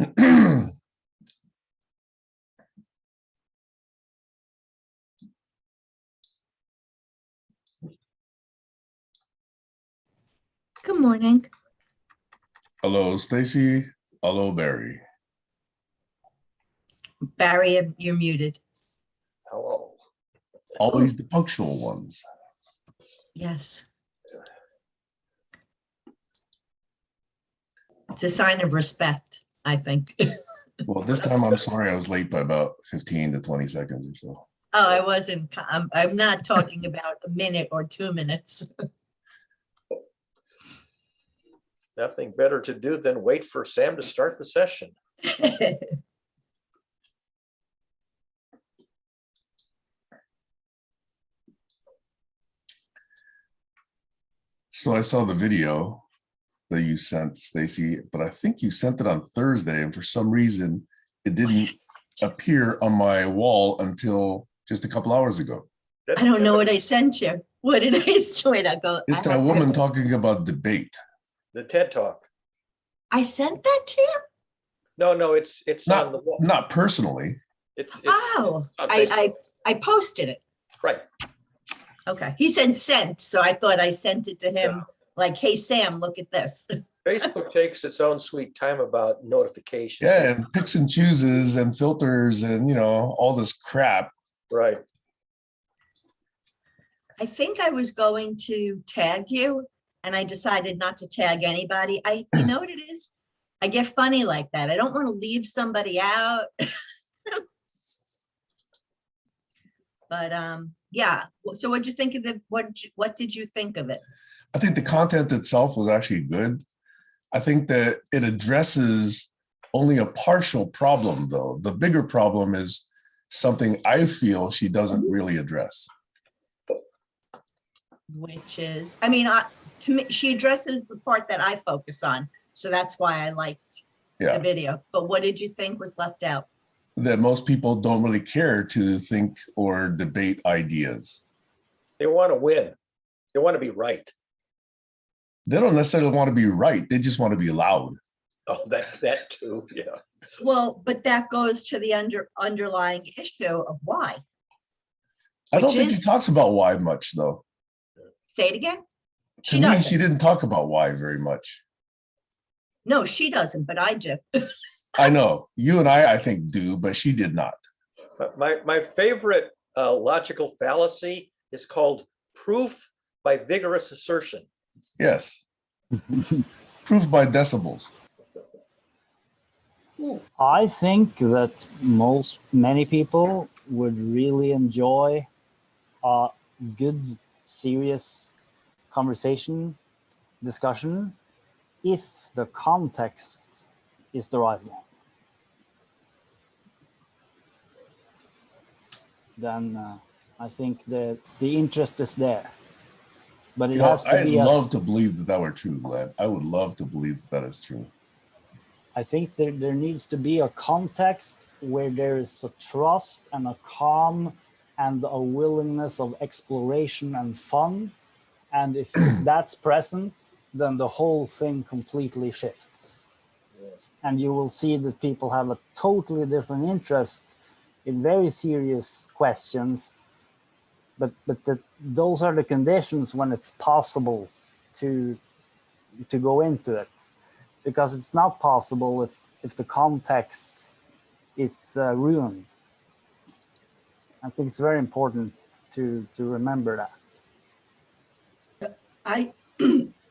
Good morning. Hello, Stacy. Hello, Barry. Barry, you're muted. Hello. Always the punctual ones. Yes. It's a sign of respect, I think. Well, this time I'm sorry I was late by about 15 to 20 seconds or so. Oh, I wasn't, I'm not talking about a minute or 2 minutes. Nothing better to do than wait for Sam to start the session. So I saw the video that you sent, Stacy, but I think you sent it on Thursday, and for some reason it didn't appear on my wall until just a couple hours ago. That's I don't know what typical. I sent you. What did I send? I go. It's that woman talking about debate. The TED Talk. I sent that to you? No, it's on the Not, wall. not personally. It's Oh, on I posted it. right. Okay. He said sent, so I thought I sent it to him Yeah. like, hey, Sam, look at this. Facebook takes its own sweet time about notifications. Yeah, and picks and chooses and filters and, you know, all this crap. Right. I think I was going to tag you and I decided not to tag anybody. You know what it is? I get funny like that. I don't want to leave somebody out. But yeah. So what'd you think of the, what did you think of it? I think the content itself was actually good. I think that it addresses only a partial problem, though. The bigger problem is something I feel she doesn't really address. Which is, I mean, to me, she addresses the part that I focus on. So that's why I liked the video. But what did you think was left out? That most people don't really care to think or debate ideas. They want to win. They want to be right. They don't necessarily want to be right. They just want to be loud. Oh, that too. Yeah. Well, but that goes to the underlying issue of why. I don't think she talks about why much, though. Say it again. To me, she didn't talk about why very much. No, she doesn't, but I do. I know you and I think do, but she did not. My favorite logical fallacy is called proof by vigorous assertion. Yes. Proof by decibels. I think that many people would really enjoy a good, serious discussion, if the context is the right one. Then I think that the interest is there. But it has to be. I'd love to believe that were true, Glenn. I would love to believe that is true. I think there needs to be a context where there is a trust and a calm and a willingness of exploration and fun. And if that's present, then the whole thing completely shifts. Yes. And you will see that people have a totally different interest in very serious questions. But those are the conditions when it's possible to go into it, because it's not possible if the context is ruined. I think it's very important to remember that.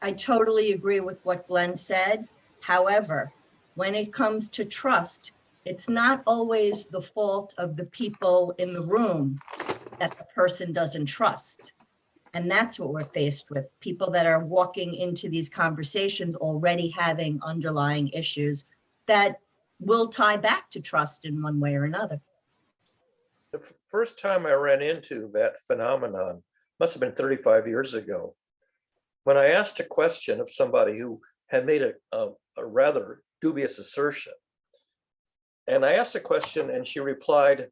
I totally agree with what Glenn said. However, when it comes to trust, it's not always the fault of the people in the room that the person doesn't trust. And that's what we're faced with. People that are walking into these conversations already having underlying issues that will tie back to trust in one way or another. The first time I ran into that phenomenon must have been 35 years ago, when I asked a question of somebody who had made a rather dubious assertion. And I asked a question and she replied,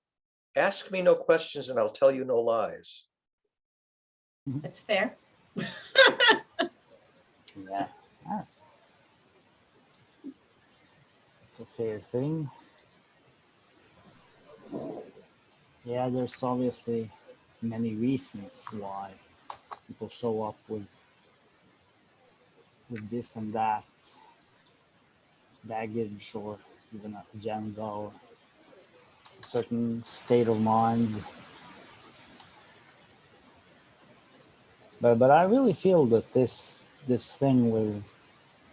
"Ask me no questions and I'll tell you no lies." That's fair. Yeah. Yes. It's a fair thing. Yeah, there's obviously many reasons why people show up with this and that baggage or even an agenda or a certain state of mind. But I really feel that this thing with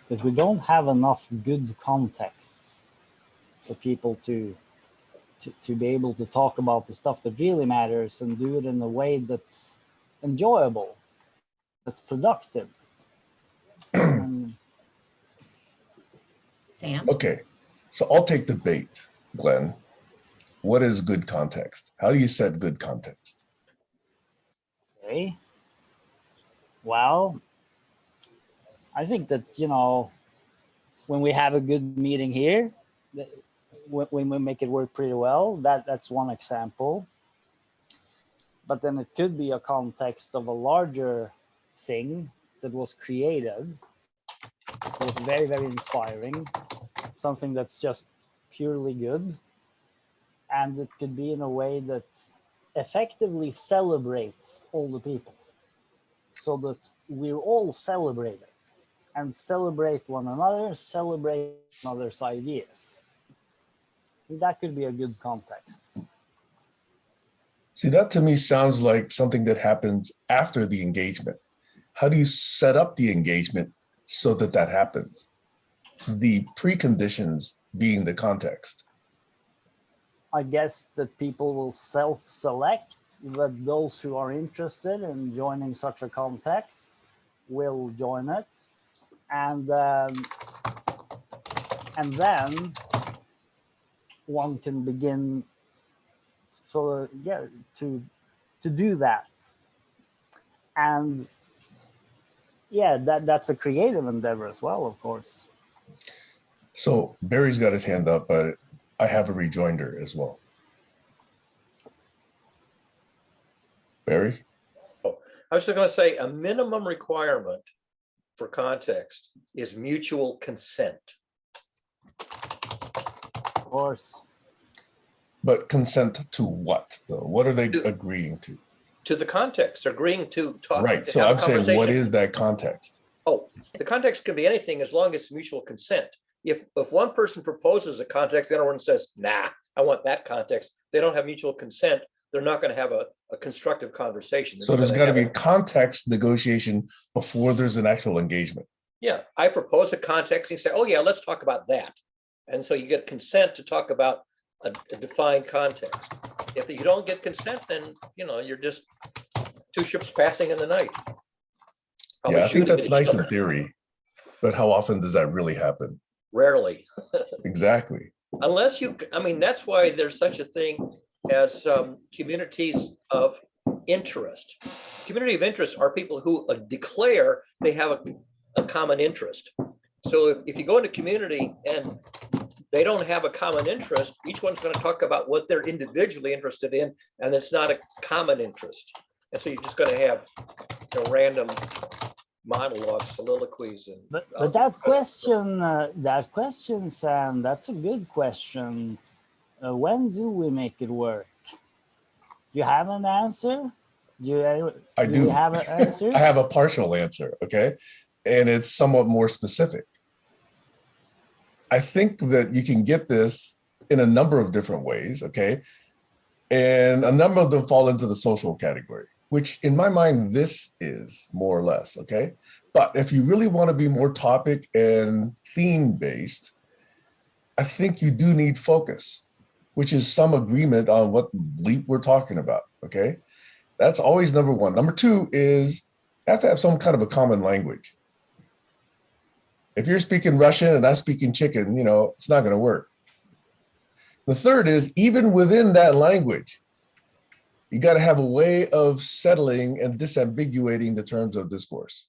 that we don't have enough good contexts for people to be able to talk about the stuff that really matters and do it in a way that's enjoyable, that's productive. Sam? Okay, so I'll take the bait, Glenn. What is good context? How do you set good context? Okay. Well, I think that, you know, when we have a good meeting here, when we make it work pretty well, that's one example. But then it could be a context of a larger thing that was created. It was very, very inspiring, something that's just purely good. And it could be in a way that effectively celebrates all the people so that we're all celebrated and celebrate one another, celebrate one another's ideas. That could be a good context. See, that to me sounds like something that happens after the engagement. How do you set up the engagement so that that happens? The preconditions being the context. I guess that people will self-select, that those who are interested in joining such a context will join it. And then one can begin to do that. And yeah, that's a creative endeavor as well, of course. So Barry's got his hand up, but I have a rejoinder as well. Barry? Oh, I was just going to say a minimum requirement for context is mutual consent. Of course. But consent to what, though? What are they agreeing to? To the context, agreeing to talk. Right. To So have a I'm saying, what conversation. is that context? Oh, the context can be anything as long as it's mutual consent. If one person proposes a context, the other one says, nah, I want that context, they don't have mutual consent, they're not going to have a constructive conversation. So there's got to be context negotiation before there's an actual engagement. Yeah, I propose a context and you say, oh yeah, let's talk about that. And so you get consent to talk about a defined context. If you don't get consent, then you're just two ships passing in the night. Probably Yeah, I think shooting that's at each nice other. in theory, but how often does that really happen? Rarely. Exactly. Unless that's why there's such a thing as communities of interest. Community of interest are people who declare they have a common interest. So if you go into community and they don't have a common interest, each one's going to talk about what they're individually interested in, and it's not a common interest. And so you're just going to have random monologues, soliloquies, and but that question, Sam, that's a good question. When do we make it work? Do you have an answer? I do. We have answers? I have a partial answer, okay? And it's somewhat more specific. I think that you can get this in a number of different ways, okay? And a number of them fall into the social category, which in my mind, this is more or less, okay? But if you really want to be more topic and theme-based, I think you do need focus, which is some agreement on what leap we're talking about, okay? That's always number one. Number two is you have to have some kind of a common language. If you're speaking Russian and I'm speaking chicken, it's not going to work. The third is even within that language, you got to have a way of settling and disambiguating the terms of discourse.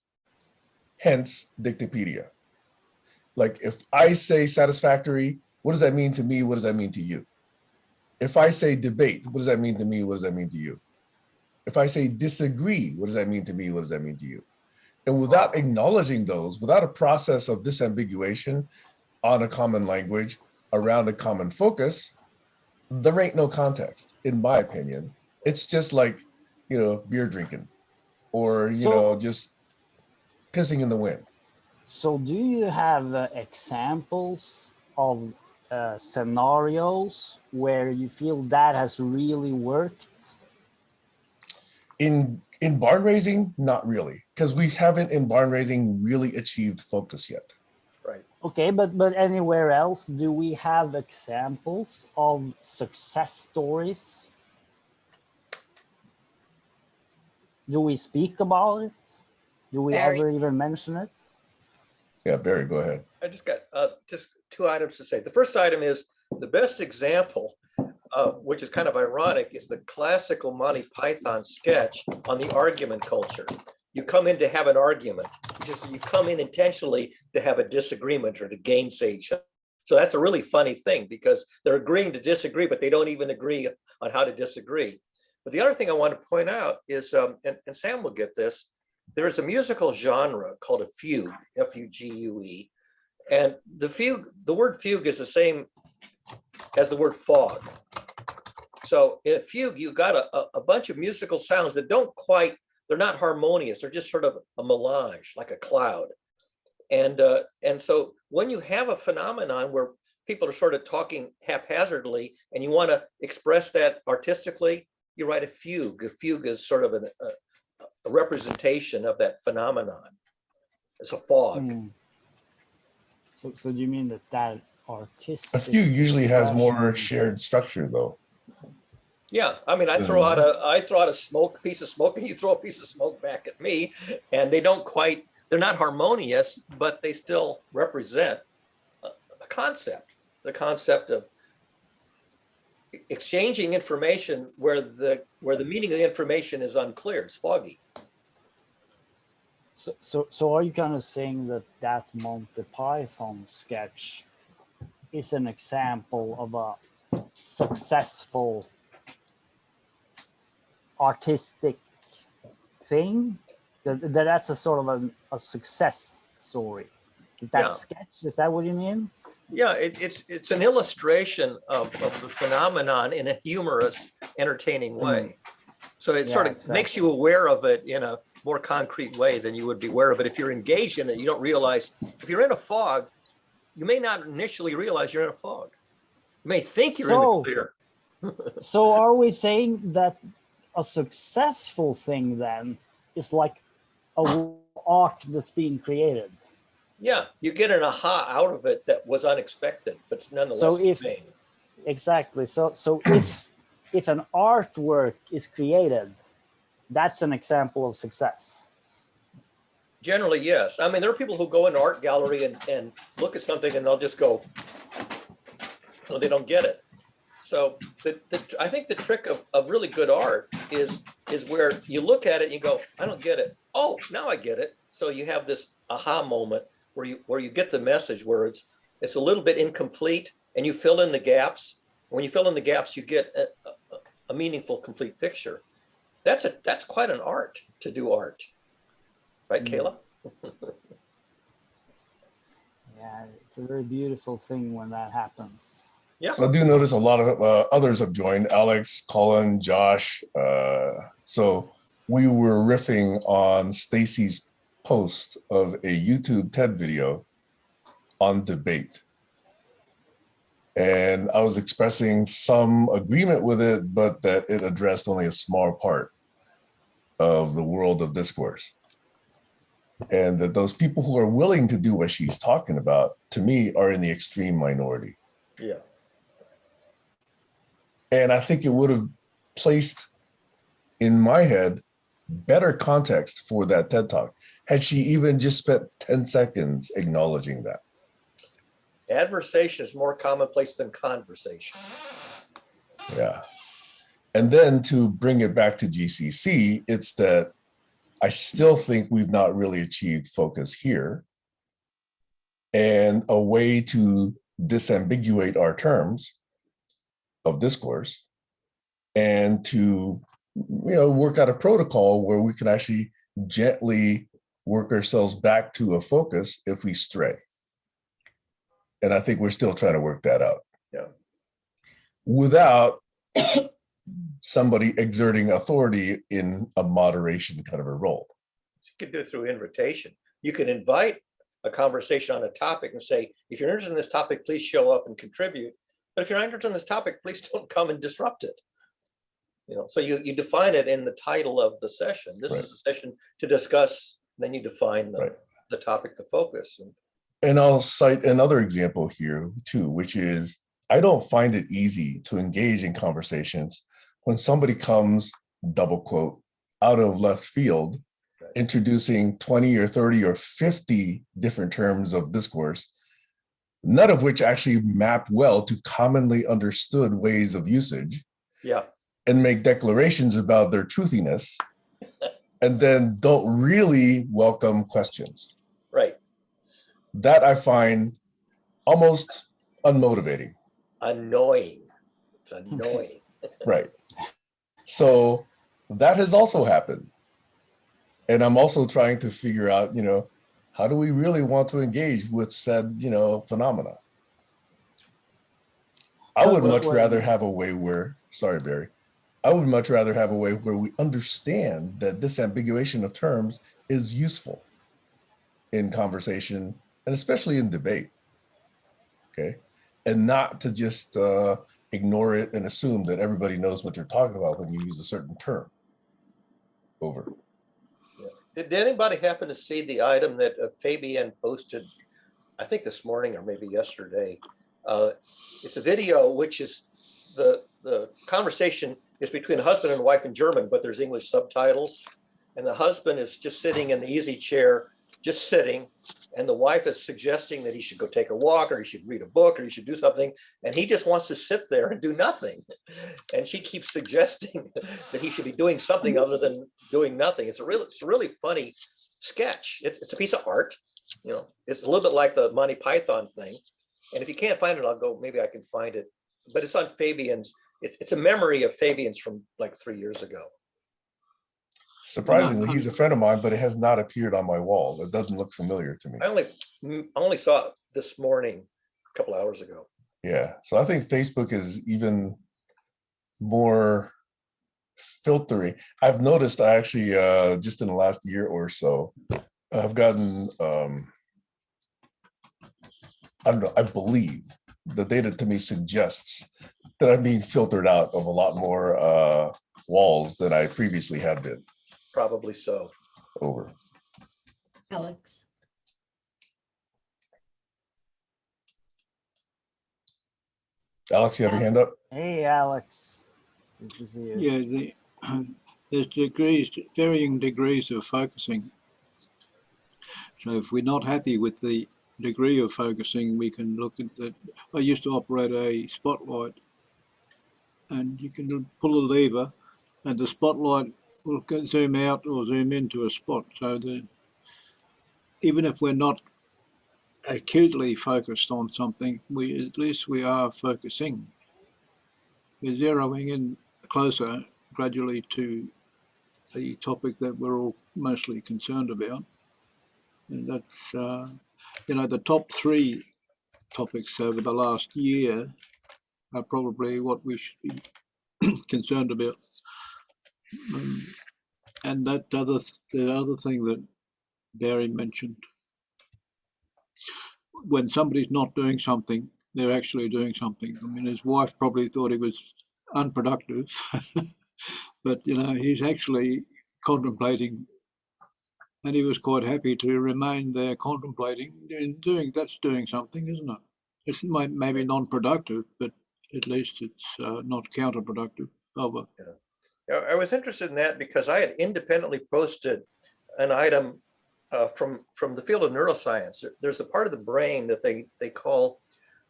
Hence, Dictopedia. Like if I say satisfactory, what does that mean to me? What does that mean to you? If I say debate, what does that mean to me? What does that mean to you? If I say disagree, what does that mean to me? What does that mean to you? And without acknowledging those, without a process of disambiguation on a common language, around a common focus, there ain't no context, in my opinion. It's just like, beer drinking or, just pissing in the wind. So do you have examples of scenarios where you feel that has really worked? In barn raising, not really, because we haven't in barn raising really achieved focus yet. Right. Okay, but anywhere else, do we have examples of success stories? Do we speak about it? Do we Barry? ever even mention it? Yeah, Barry, go ahead. I just got just two items to say. The first item is the best example, which is kind of ironic, is the classical Monty Python sketch on the argument culture. You come in to have an argument. You come in intentionally to have a disagreement or to gainsay each other. So that's a really funny thing because they're agreeing to disagree, but they don't even agree on how to disagree. But the other thing I want to point out is, and Sam will get this, there is a musical genre called a fugue, F-U-G-U-E. And the word fugue is the same as the word fog. So in a fugue, you got a bunch of musical sounds that they're not harmonious. They're just sort of a melange, like a cloud. And so when you have a phenomenon where people are sort of talking haphazardly and you want to express that artistically, you write a fugue. A fugue is sort of a representation of that phenomenon. It's a fog. So do you mean that artistic? A fugue usually has more expression- shared structure, though. Yeah, I mean, I throw out a piece of smoke, and you throw a piece of smoke back at me, and they're not harmonious, but they still represent a concept, the concept of exchanging information where the meaning of the information is unclear, it's foggy. So are you kind of saying that Monty Python sketch is an example of a successful artistic thing? That's a sort of a success story. That sketch, is that what you mean? Yeah, it's an illustration of the phenomenon in a humorous, entertaining way. So it sort of makes you aware of it in a more concrete way than you would be aware of it. If you're engaged in it, you don't realize, if you're in a fog, you may not initially realize you're in a fog. You may think you're in the clear. So are we saying that a successful thing then is like a art that's being created? Yeah, you get an aha out of it that was unexpected, but it's nonetheless exactly. So if an artwork is created, that's an example of success. Generally, yes. I mean, there are people who go in an art gallery and look at something and they'll just go, well, they don't get it. So I think the trick of really good art is where you look at it and you go, I don't get it. Oh, now I get it. So you have this aha moment where you get the message where it's a little bit incomplete and you fill in the gaps. When you fill in the gaps, you get a meaningful, complete picture. That's quite an art to do art. Right, Kayla? Yeah, it's a very beautiful thing when that happens. Yeah. So I do notice a lot of others have joined, Alex, Colin, Josh. So we were riffing on Stacy's post of a YouTube TED video on debate. And I was expressing some agreement with it, but that it addressed only a small part of the world of discourse. And that those people who are willing to do what she's talking about, to me, are in the extreme minority. Yeah. And I think it would have placed in my head better context for that TED Talk had she even just spent 10 seconds acknowledging that. Adversation is more commonplace than conversation. Yeah. And then to bring it back to GCC, it's that I still think we've not really achieved focus here. And a way to disambiguate our terms of discourse and to work out a protocol where we can actually gently work ourselves back to a focus if we stray. And I think we're still trying to work that out. Yeah. Without somebody exerting authority in a moderation kind of a role. You can do it through invitation. You can invite a conversation on a topic and say, if you're interested in this topic, please show up and contribute. But if you're not interested in this topic, please don't come and disrupt it. You know, so you define it in the title of the session. This Right. is a session to discuss, then you define Right. the topic to focus. And I'll cite another example here too, which is I don't find it easy to engage in conversations when somebody comes, double quote, out of left field, Right. introducing 20 or 30 or 50 different terms of discourse, none of which actually map well to commonly understood ways of usage. Yeah. And make declarations about their truthiness, and then don't really welcome questions. Right. That I find almost unmotivating. Annoying. It's annoying. Right. So that has also happened. And I'm also trying to figure out, how do we really want to engage with said, phenomena? I would much rather have a way where, sorry, Barry, I would much rather have a way where we understand that disambiguation of terms is useful in conversation and especially in debate. Okay. And not to just ignore it and assume that everybody knows what you're talking about when you use a certain term. Over. Yeah. Did anybody happen to see the item that Fabian posted, I think this morning or maybe yesterday? It's a video, which is the conversation is between a husband and wife in German, but there's English subtitles. And the husband is just sitting in the easy chair, just sitting. And the wife is suggesting that he should go take a walk, or he should read a book, or he should do something. And he just wants to sit there and do nothing. And she keeps suggesting that he should be doing something other than doing nothing. It's a really funny sketch. It's a piece of art. It's a little bit like the Monty Python thing. And if you can't find it, I'll go, maybe I can find it. But it's on Fabian's. It's a memory of Fabian's from like 3 years ago. Surprisingly, he's a friend of mine, but it has not appeared on my wall. It doesn't look familiar to me. I only saw it this morning, a couple hours ago. Yeah. So I think Facebook is even more filtering. I've noticed actually just in the last year or so, I've gotten, I don't know, I believe the data to me suggests that I'm being filtered out of a lot more walls than I previously have been. Probably so. Over. Alex. Alex, you have your hand up? Hey, Alex. Good to see you. Yeah, there's varying degrees of focusing. So if we're not happy with the degree of focusing, we can look at that. I used to operate a spotlight, and you can pull a lever and the spotlight will zoom out or zoom into a spot. So even if we're not acutely focused on something, at least we are focusing. We're zeroing in closer gradually to the topic that we're all mostly concerned about. And that's, the top 3 topics over the last year are probably what we should be concerned about. And the other thing that Barry mentioned, when somebody's not doing something, they're actually doing something. I mean, his wife probably thought he was unproductive, but he's actually contemplating, and he was quite happy to remain there contemplating and that's doing something, isn't it? It's maybe non-productive, but at least it's not counterproductive. Over. Yeah, I was interested in that because I had independently posted an item from the field of neuroscience. There's a part of the brain that they call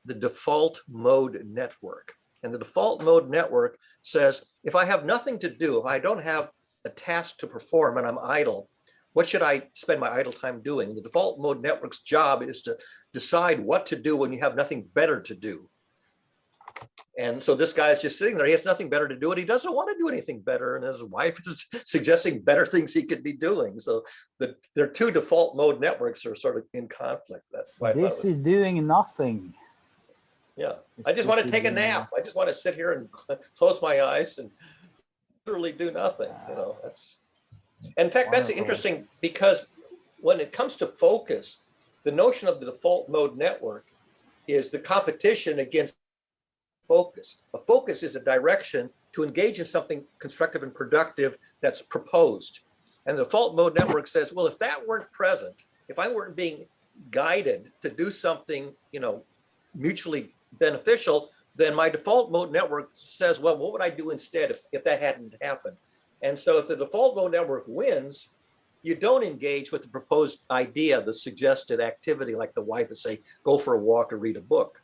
the default mode network. And the default mode network says, if I have nothing to do, if I don't have a task to perform and I'm idle, what should I spend my idle time doing? The default mode network's job is to decide what to do when you have nothing better to do. And so this guy's just sitting there. He has nothing better to do, and he doesn't want to do anything better. And his wife is suggesting better things he could be doing. So their 2 default mode networks are sort of in conflict. That's why this is doing nothing. Yeah, It's I just want to busy take a doing nap. I just want to sit here and close my eyes and literally do nothing, you know, that's, in fact, that's Wonderful. interesting because when it comes to focus, the notion of the default mode network is the competition against focus. A focus is a direction to engage in something constructive and productive that's proposed. And the default mode network says, well, if that weren't present, if I weren't being guided to do something, you know, mutually beneficial, then my default mode network says, well, what would I do instead if that hadn't happened? And so if the default mode network wins, you don't engage with the proposed idea, the suggested activity, like the wife would say, go for a walk or read a book.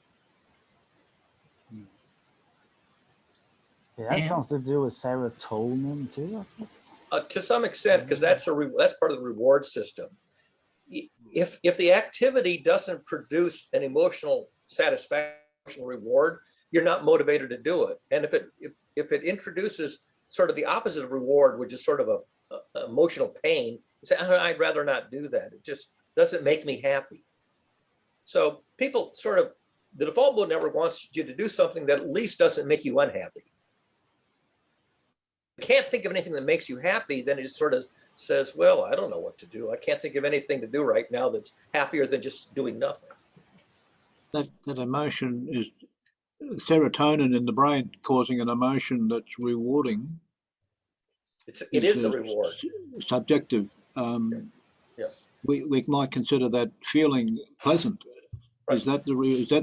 It has Yeah. something to do with serotonin too, I think. To some extent, because that's part of the reward system. If the activity doesn't produce an emotional satisfaction reward, you're not motivated to do it. And if it introduces sort of the opposite of reward, which is sort of a emotional pain, you say, I'd rather not do that. It just doesn't make me happy. So people sort of, the default mode network wants you to do something that at least doesn't make you unhappy. If you can't think of anything that makes you happy, then it just sort of says, well, I don't know what to do. I can't think of anything to do right now that's happier than just doing nothing. That emotion is serotonin in the brain causing an emotion that's rewarding. It is the reward. Subjective. Yes. We might consider that feeling pleasant. Right. Is that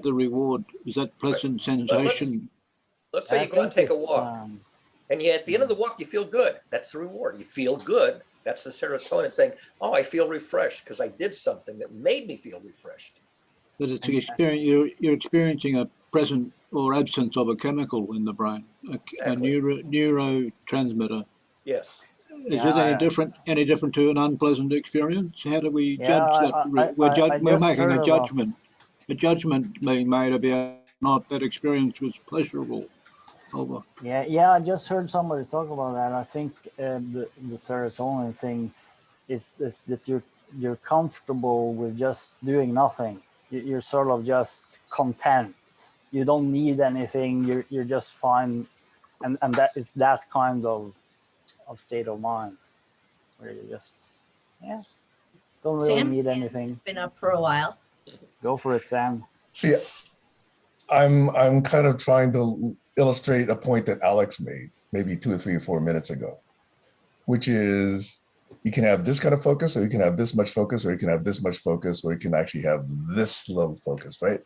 the reward? Is that pleasant sensation? Let's say I you go out and think take a it's, walk, and at the end of the walk, you feel good. That's the reward. You feel good. That's the serotonin saying, oh, I feel refreshed because I did something that made me feel refreshed. But it's experience. You're experiencing a present or absence of a chemical in the brain, a Exactly. neurotransmitter. Yes. Is it any different to an unpleasant experience? How do we judge that? We're making a judgment being made about not that experience was pleasurable. Over. Yeah, I just heard somebody talk about that. I think the serotonin thing is that you're comfortable with just doing nothing. You're sort of just content. You don't need anything. You're just fine, and that it's that kind of state of mind where you just don't really Sam's need hand anything. has been up for a while. Go for it, Sam. See, I'm kind of trying to illustrate a point that Alex made maybe 2 or 3 or 4 minutes ago, which is you can have this kind of focus, or you can have this much focus, or you can have this much focus, or you can actually have this level of focus, right?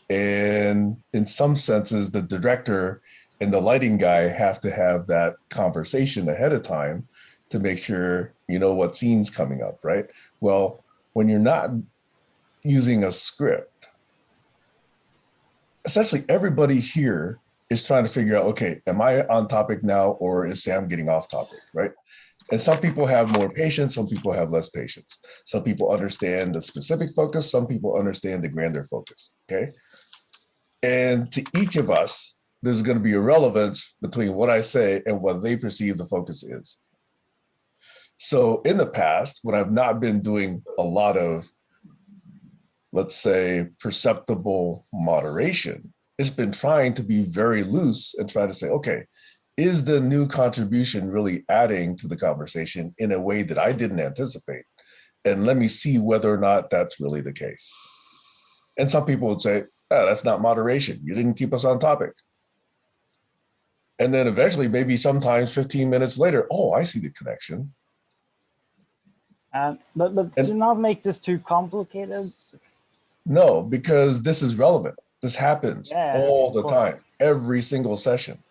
And in some senses, the director and the lighting guy have to have that conversation ahead of time to make sure you know what scene's coming up, right? Well, when you're not using a script, essentially everybody here is trying to figure out, okay, am I on topic now, or is Sam getting off topic, right? And some people have more patience, some people have less patience. Some people understand the specific focus, some people understand the grander focus, okay? And to each of us, there's going to be a relevance between what I say and what they perceive the focus is. So in the past, when I've not been doing a lot of, let's say, perceptible moderation, it's been trying to be very loose and try to say, okay, is the new contribution really adding to the conversation in a way that I didn't anticipate? And let me see whether or not that's really the case. And some people would say, oh, that's not moderation. You didn't keep us on topic. And then eventually, maybe sometimes 15 minutes later, oh, I see the connection. But do not make this too complicated. No, because this is relevant. This happens all the time, every single session.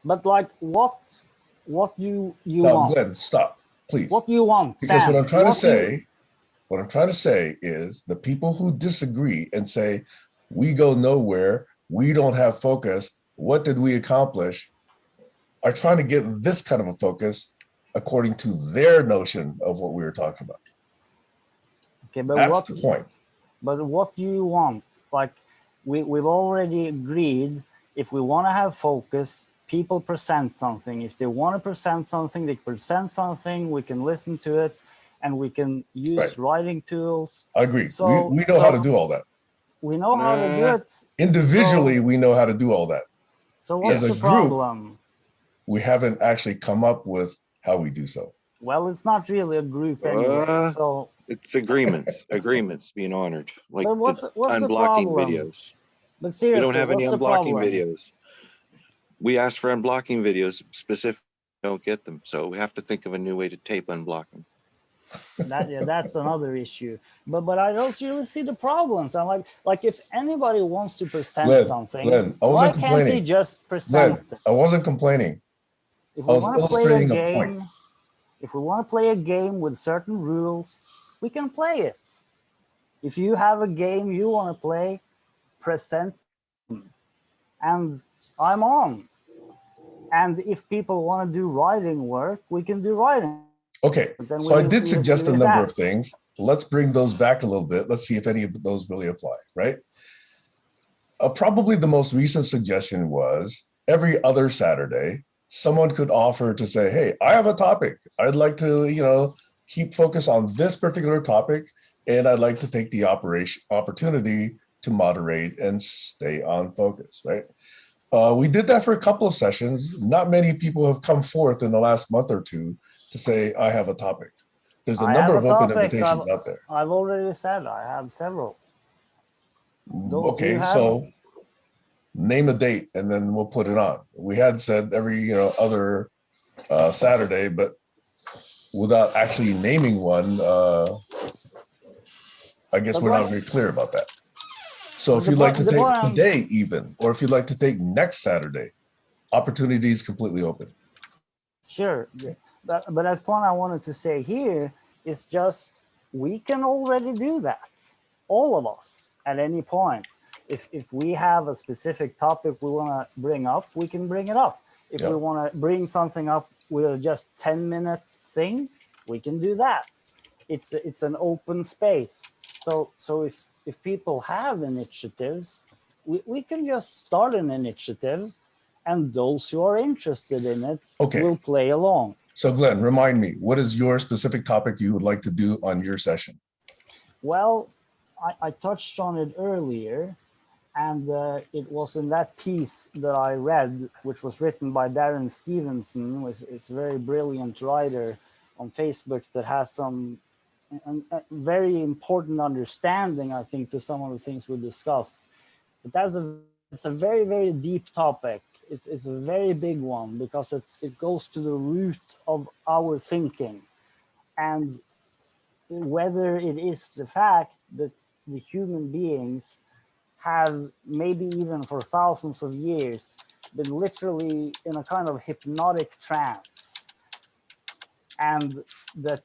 But like, what you now, want? Glenn, stop, please. What do you want, because Sam? what I'm trying to say is the people who disagree and say, we go nowhere, we don't have focus, what did we accomplish, are trying to get this kind of a focus according to their notion of what we were talking about. Okay, but that's the point. But what do you want? Like, we've already agreed, if we want to have focus, people present something. If they want to present something, they present something, we can listen to it, and we can use writing tools. I agree. So, we know how to do all that. we know how to do Nah. it. Individually, we know how to do all that. So what's As a the group, problem? we haven't actually come up with how we do so. Well, it's not really a group anyway. So, It's agreements being honored, like but what's the unblocking problem? videos. But We seriously, don't have any what's the unblocking problem? videos. We asked for unblocking videos, specific, don't get them. So we have to think of a new way to tape unblock them. That's another issue. But I don't really see the problems. I'm like if anybody wants to present something, Glenn, I why wasn't can't they complaining. just present Glenn, it? I wasn't complaining. If I we was want to play a illustrating a point. game, if we want to play a game with certain rules, we can play it. If you have a game you want to play, present, and I'm on. And if people want to do writing work, we can do writing. Okay, But then so we I need did to suggest see a this number act. of things. Let's bring those back a little bit. Let's see if any of those really apply, right? Probably the most recent suggestion was every other Saturday, someone could offer to say, hey, I have a topic. I'd like to, keep focus on this particular topic, and I'd like to take the opportunity to moderate and stay on focus, right? We did that for a couple of sessions. Not many people have come forth in the last month or two to say, I have a topic. There's a number of open invitations out there. I've already said I have several. Don't you Okay, have so name a date and then we'll put it on. We had said every other Saturday, but without actually naming one, I guess we're not very clear about that. So if you'd like to take today even, or if you'd like to take next Saturday, opportunity is completely open. Sure, but the point I wanted to say here is just we can already do that, all of us, at any point. If we have a specific topic we want to bring up, we can bring it up. If we want to bring something up with a just 10-minute thing, we can do that. It's an open space. So if people have initiatives, we can just start an initiative, and those who are interested in it will play along. So Glenn, remind me, what is your specific topic you would like to do on your session? Well, I touched on it earlier, and it was in that piece that I read, which was written by Darren Stevenson, who is a very brilliant writer on Facebook that has some a very important understanding, I think, to some of the things we discussed. But it's a very, very deep topic. It's a very big one because it goes to the root of our thinking. And whether it is the fact that the human beings have, maybe even for thousands of years, been literally in a kind of hypnotic trance, and that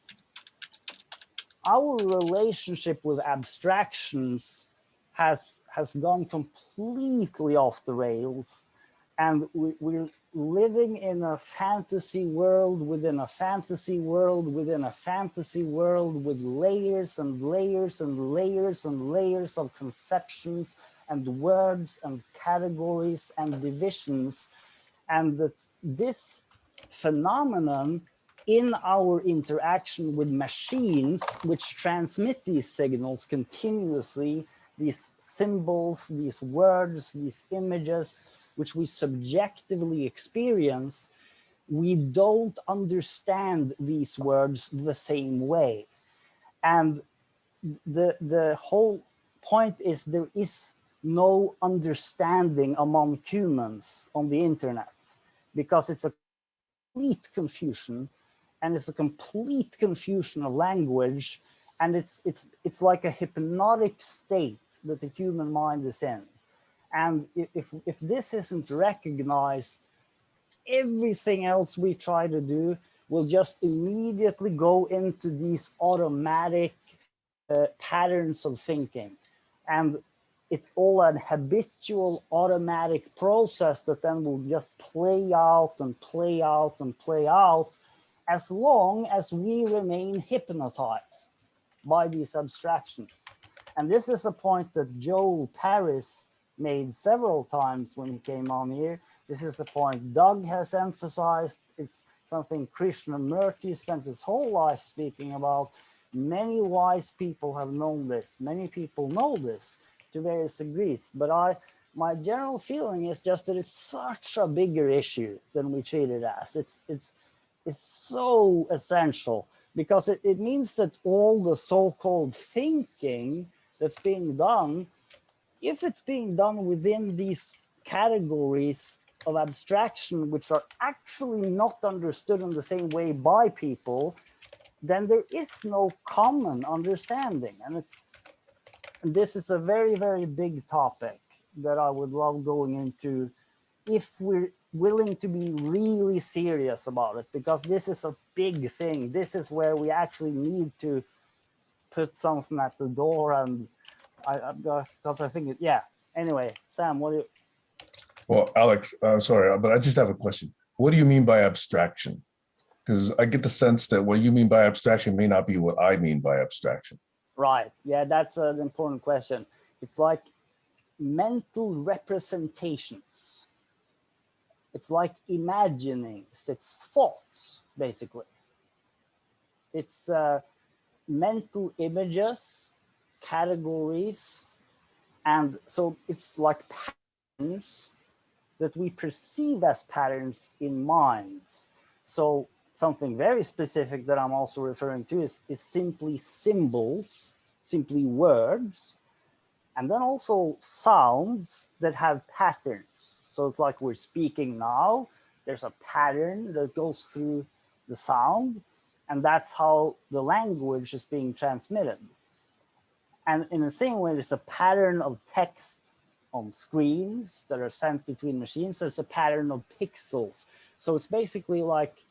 our relationship with abstractions has gone completely off the rails, and we're living in a fantasy world within a fantasy world within a fantasy world with layers and layers and layers and layers of conceptions and words and categories and divisions, and that this phenomenon in our interaction with machines, which transmit these signals continuously, these symbols, these words, these images, which we subjectively experience, we don't understand these words the same way. And the whole point is there is no understanding among humans on the internet, because it's a complete confusion, and it's a complete confusion of language, and it's like a hypnotic state that the human mind is in. And if this isn't recognized, everything else we try to do will just immediately go into these automatic patterns of thinking. And it's all an habitual automatic process that then will just play out and play out and play out, as long as we remain hypnotized by these abstractions. And this is a point that Joel Paris made several times when he came on here. This is a point Doug has emphasized. It's something Krishnamurti spent his whole life speaking about. Many wise people have known this. Many people know this. to various degrees. But my general feeling is just that it's such a bigger issue than we treat it as. It's so essential because it means that all the so-called thinking that's being done, if it's being done within these categories of abstraction, which are actually not understood in the same way by people, then there is no common understanding. And this is a very, very big topic that I would love going into if we're willing to be really serious about it, because this is a big thing. This is where we actually need to put something at the door. And because I think, yeah. Anyway, Sam, what do you? Well, Alex, I'm sorry, but I just have a question. What do you mean by abstraction? Because I get the sense that what you mean by abstraction may not be what I mean by abstraction. Right. Yeah, that's an important question. It's like mental representations. It's like imaginings. It's thoughts, basically. It's mental images, categories, and so it's like patterns that we perceive as patterns in minds. So something very specific that I'm also referring to is simply symbols, simply words, and then also sounds that have patterns. So it's like we're speaking now, there's a pattern that goes through the sound, and that's how the language is being transmitted. And in the same way, there's a pattern of text on screens that are sent between machines. There's a pattern of pixels. So it's basically like,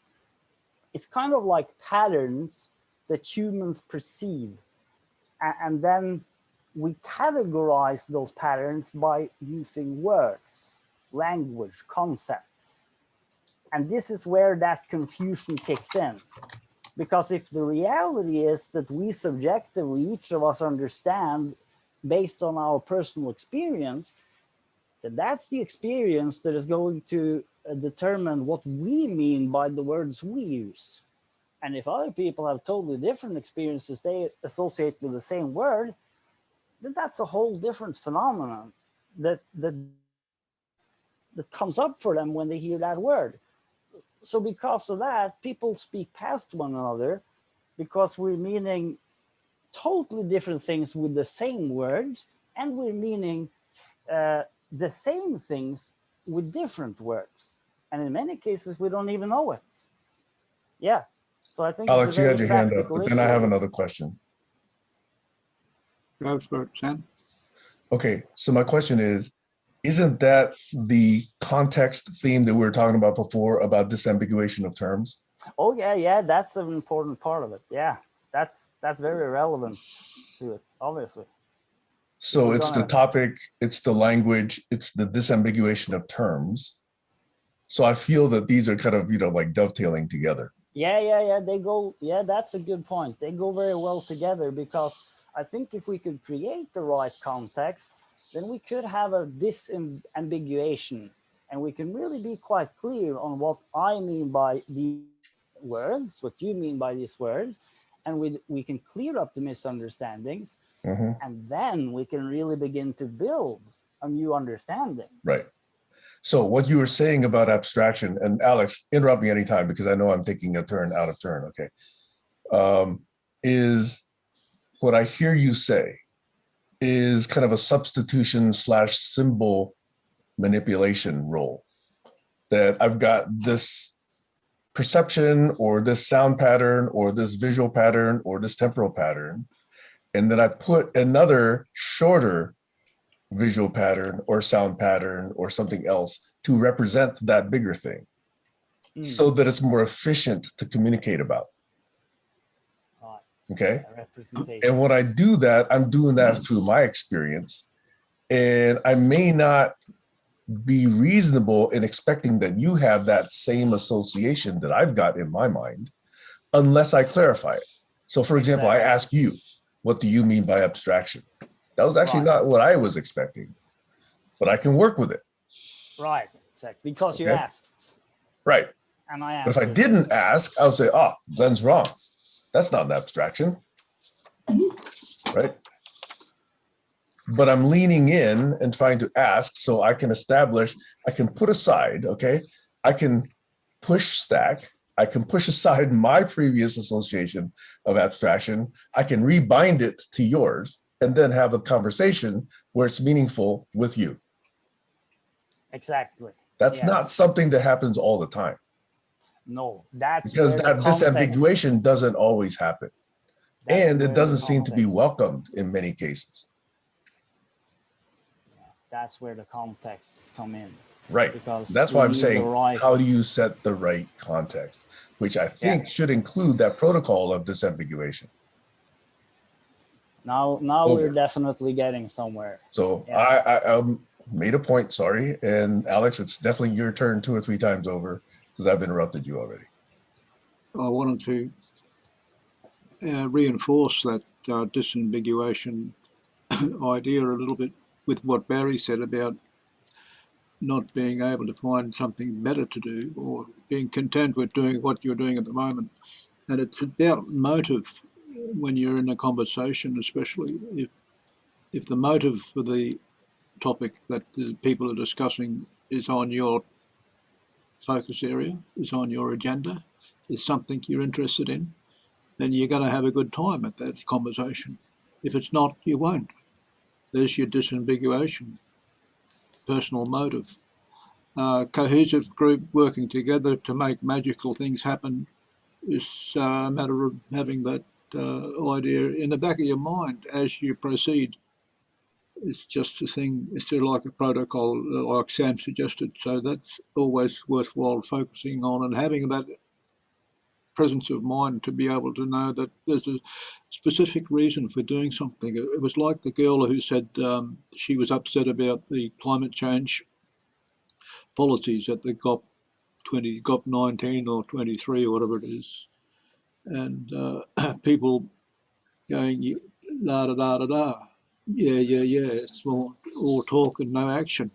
it's kind of like patterns that humans perceive. And then we categorize those patterns by using words, language, concepts. And this is where that confusion kicks in. Because if the reality is that we subjectively, each of us understand based on our personal experience, then that's the experience that is going to determine what we mean by the words we use. And if other people have totally different experiences they associate with the same word, then that's a whole different phenomenon that comes up for them when they hear that word. So because of that, people speak past one another because we're meaning totally different things with the same words, and we're meaning the same things with different words. And in many cases, we don't even know it. Yeah. So I think Alex, it's a you very had your hand up, practical but then I issue. have another question. Go for it, Sam. Okay, so my question is, isn't that the context theme that we were talking about before about disambiguation of terms? Oh yeah, that's an important part of it. Yeah, that's very relevant to it, obviously. So We're it's the gonna- topic, it's the language, it's the disambiguation of terms. So I feel that these are kind of, like dovetailing together. Yeah, they go, yeah, that's a good point. They go very well together because I think if we could create the right context, then we could have a disambiguation and we can really be quite clear on what I mean by the words, what you mean by these words, and we can clear up the misunderstandings, and then we can really begin to build a new understanding. Right. So what you were saying about abstraction, and Alex, interrupt me anytime because I know I'm taking a turn out of turn, okay, is what I hear you say is kind of a substitution / symbol manipulation role. That I've got this perception or this sound pattern or this visual pattern or this temporal pattern, and then I put another shorter visual pattern or sound pattern or something else to represent that bigger thing so that it's more efficient to communicate about. Right. Okay. Representation. And when I do that, I'm doing that through my experience. And I may not be reasonable in expecting that you have that same association that I've got in my mind, unless I clarify it. So for example, I ask you, what do you mean by abstraction? That was actually not what I was expecting, but I can work with it. Right, exactly, because you Okay. asked. Right. And I But if I answered. didn't ask, I would say, Glenn's wrong. That's not an abstraction. Right. but I'm leaning in and trying to ask so I can establish, I can put aside, okay? I can push stack. I can push aside my previous association of abstraction. I can rebind it to yours and then have a conversation where it's meaningful with you. Exactly. That's not Yes. something that happens all the time No, that's because where that the context, disambiguation doesn't always happen. that's And where it the doesn't seem to be context- welcomed in many cases. That's where the contexts come in. Right. Because That's we why I'm need the saying, right- how do you set the right context? Which I think should include that protocol of disambiguation. Now Over. we're definitely getting somewhere. So Yeah. I made a point, sorry. And Alex, it's definitely your turn 2 or 3 times over because I've interrupted you already. I wanted to reinforce that disambiguation idea a little bit with what Barry said about not being able to find something better to do or being content with doing what you're doing at the moment. And it's about motive when you're in a conversation, especially if the motive for the topic that the people are discussing is on your focus area, is on your agenda, is something you're interested in, then you're going to have a good time at that conversation. If it's not, you won't. There's your disambiguation, personal motive. Cohesive group working together to make magical things happen is a matter of having that idea in the back of your mind as you proceed. It's just a thing, it's sort of like a protocol, like Sam suggested. So that's always worthwhile focusing on and having that presence of mind to be able to know that there's a specific reason for doing something. It was like the girl who said she was upset about the climate change policies at the COP19 or 23 or whatever it is, and people going la da da da da, yeah, it's all talk and no action.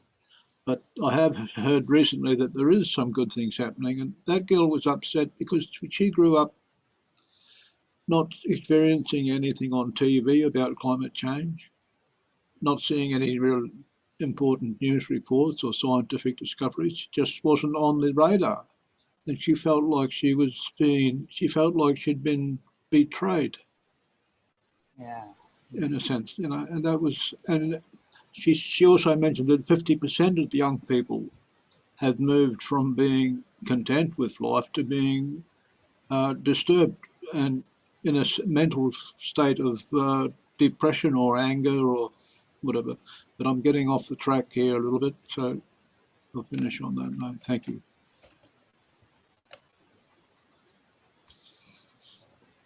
But I have heard recently that there is some good things happening, and that girl was upset because she grew up not experiencing anything on TV about climate change, not seeing any real important news reports or scientific discoveries, just wasn't on the radar. And she felt like she felt like she'd been betrayed. Yeah. In a sense, and that was, and she also mentioned that 50% of the young people have moved from being content with life to being disturbed and in a mental state of depression or anger or whatever. But I'm getting off the track here a little bit, so I'll finish on that note. Thank you.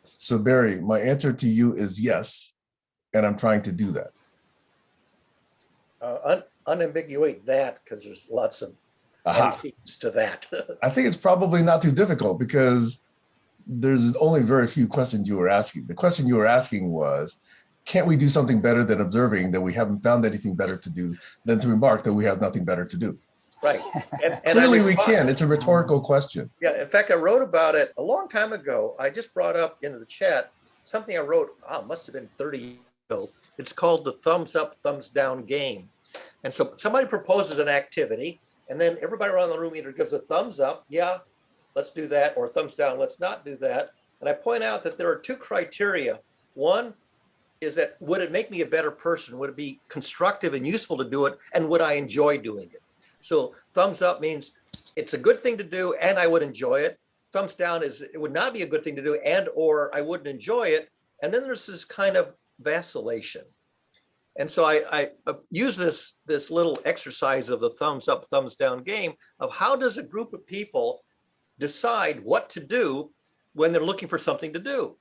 So Barry, my answer to you is yes, and I'm trying to do that. Unambiguate that, because there's lots of antecedents to that. I think it's probably not too difficult because there's only very few questions you were asking. The question you were asking was, can't we do something better than observing that we haven't found anything better to do than to remark that we have nothing better to do? Right. And Clearly we can. It's a rhetorical question. Yeah, in fact, I wrote about it a long time ago. I just brought up into the chat something I wrote, must have been 30 years ago. It's called the thumbs up, thumbs down game. And so somebody proposes an activity, and then everybody around the room either gives a thumbs up, yeah, let's do that, or thumbs down, let's not do that. And I point out that there are 2 criteria. One is that would it make me a better person? Would it be constructive and useful to do it? And would I enjoy doing it? So thumbs up means it's a good thing to do and I would enjoy it. Thumbs down is it would not be a good thing to do and or I wouldn't enjoy it. And then there's this kind of vacillation. And so I use this little exercise of the thumbs up, thumbs down game of how does a group of people decide what to do when they're looking for something to do.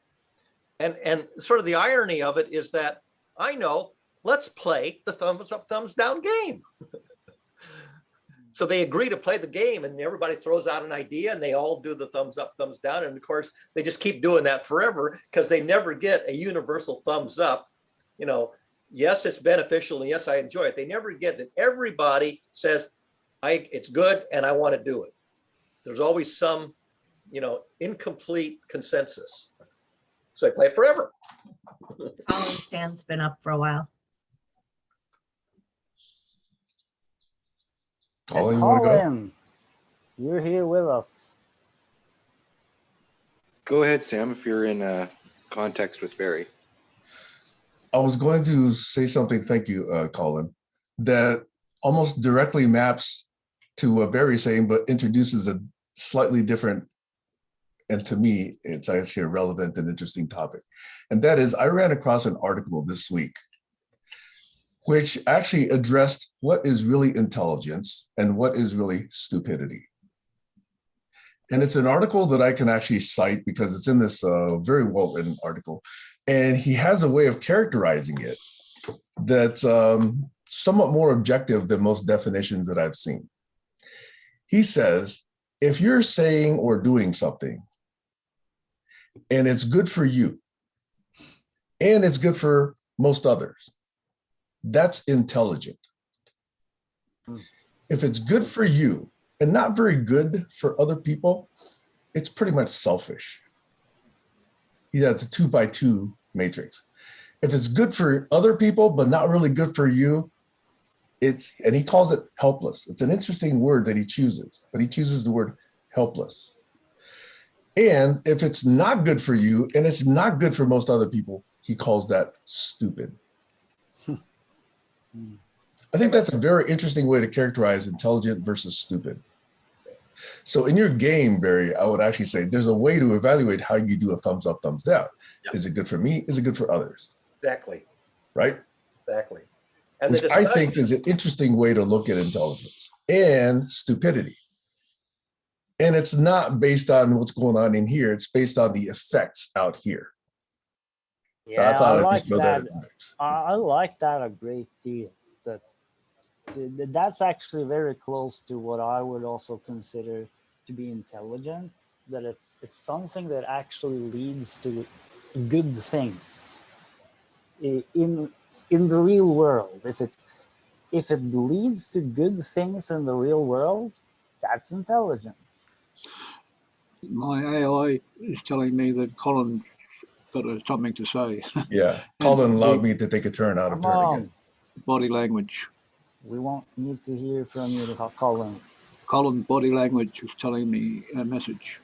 And sort of the irony of it is that I know, let's play the thumbs up, thumbs down game. So they agree to play the game and everybody throws out an idea and they all do the thumbs up, thumbs down. And of course, they just keep doing that forever because they never get a universal thumbs up. You know, yes, it's beneficial and yes, I enjoy it. They never get that everybody says, it's good and I want to do it. There's always some, incomplete consensus. So I play it forever. Colin's hand's been up for a while. Colin, you want to go? Colin, you're here with us. Go ahead, Sam, if you're in context with Barry. I was going to say something, thank you, Colin, that almost directly maps to what Barry's saying, but introduces a slightly different, and to me, it's actually a relevant and interesting topic. And that is, I ran across an article this week, which actually addressed what is really intelligence and what is really stupidity. And it's an article that I can actually cite because it's in this very well-written article. And he has a way of characterizing it that's somewhat more objective than most definitions that I've seen. He says, if you're saying or doing something and it's good for you and it's good for most others, that's intelligent. If it's good for you and not very good for other people, it's pretty much selfish. He's at the 2x2 matrix. If it's good for other people, but not really good for you, and he calls it helpless. It's an interesting word that he chooses, but he chooses the word helpless. And if it's not good for you and it's not good for most other people, he calls that stupid. I think that's a very interesting way to characterize intelligent versus stupid. So in your game, Barry, I would actually say there's a way to evaluate how you do a thumbs up, thumbs down. Yeah. Is it good for me? Is it good for others? Exactly. Right? Exactly. And Which the I discussion, think is an interesting way to look at intelligence and stupidity. And it's not based on what's going on in here. It's based on the effects out here. So Yeah, thought I I'd like just throw that. in the mix. I like that a great deal. That's actually very close to what I would also consider to be intelligent. That it's something that actually leads to good things in the real world. If it leads to good things in the real world, that's intelligence. My AI is telling me that Colin's got something to say. Yeah. And Colin allowed the me to take a turn out of Come turn on, again. body language. we won't need to hear from you, Colin. Colin's body language is telling me a message.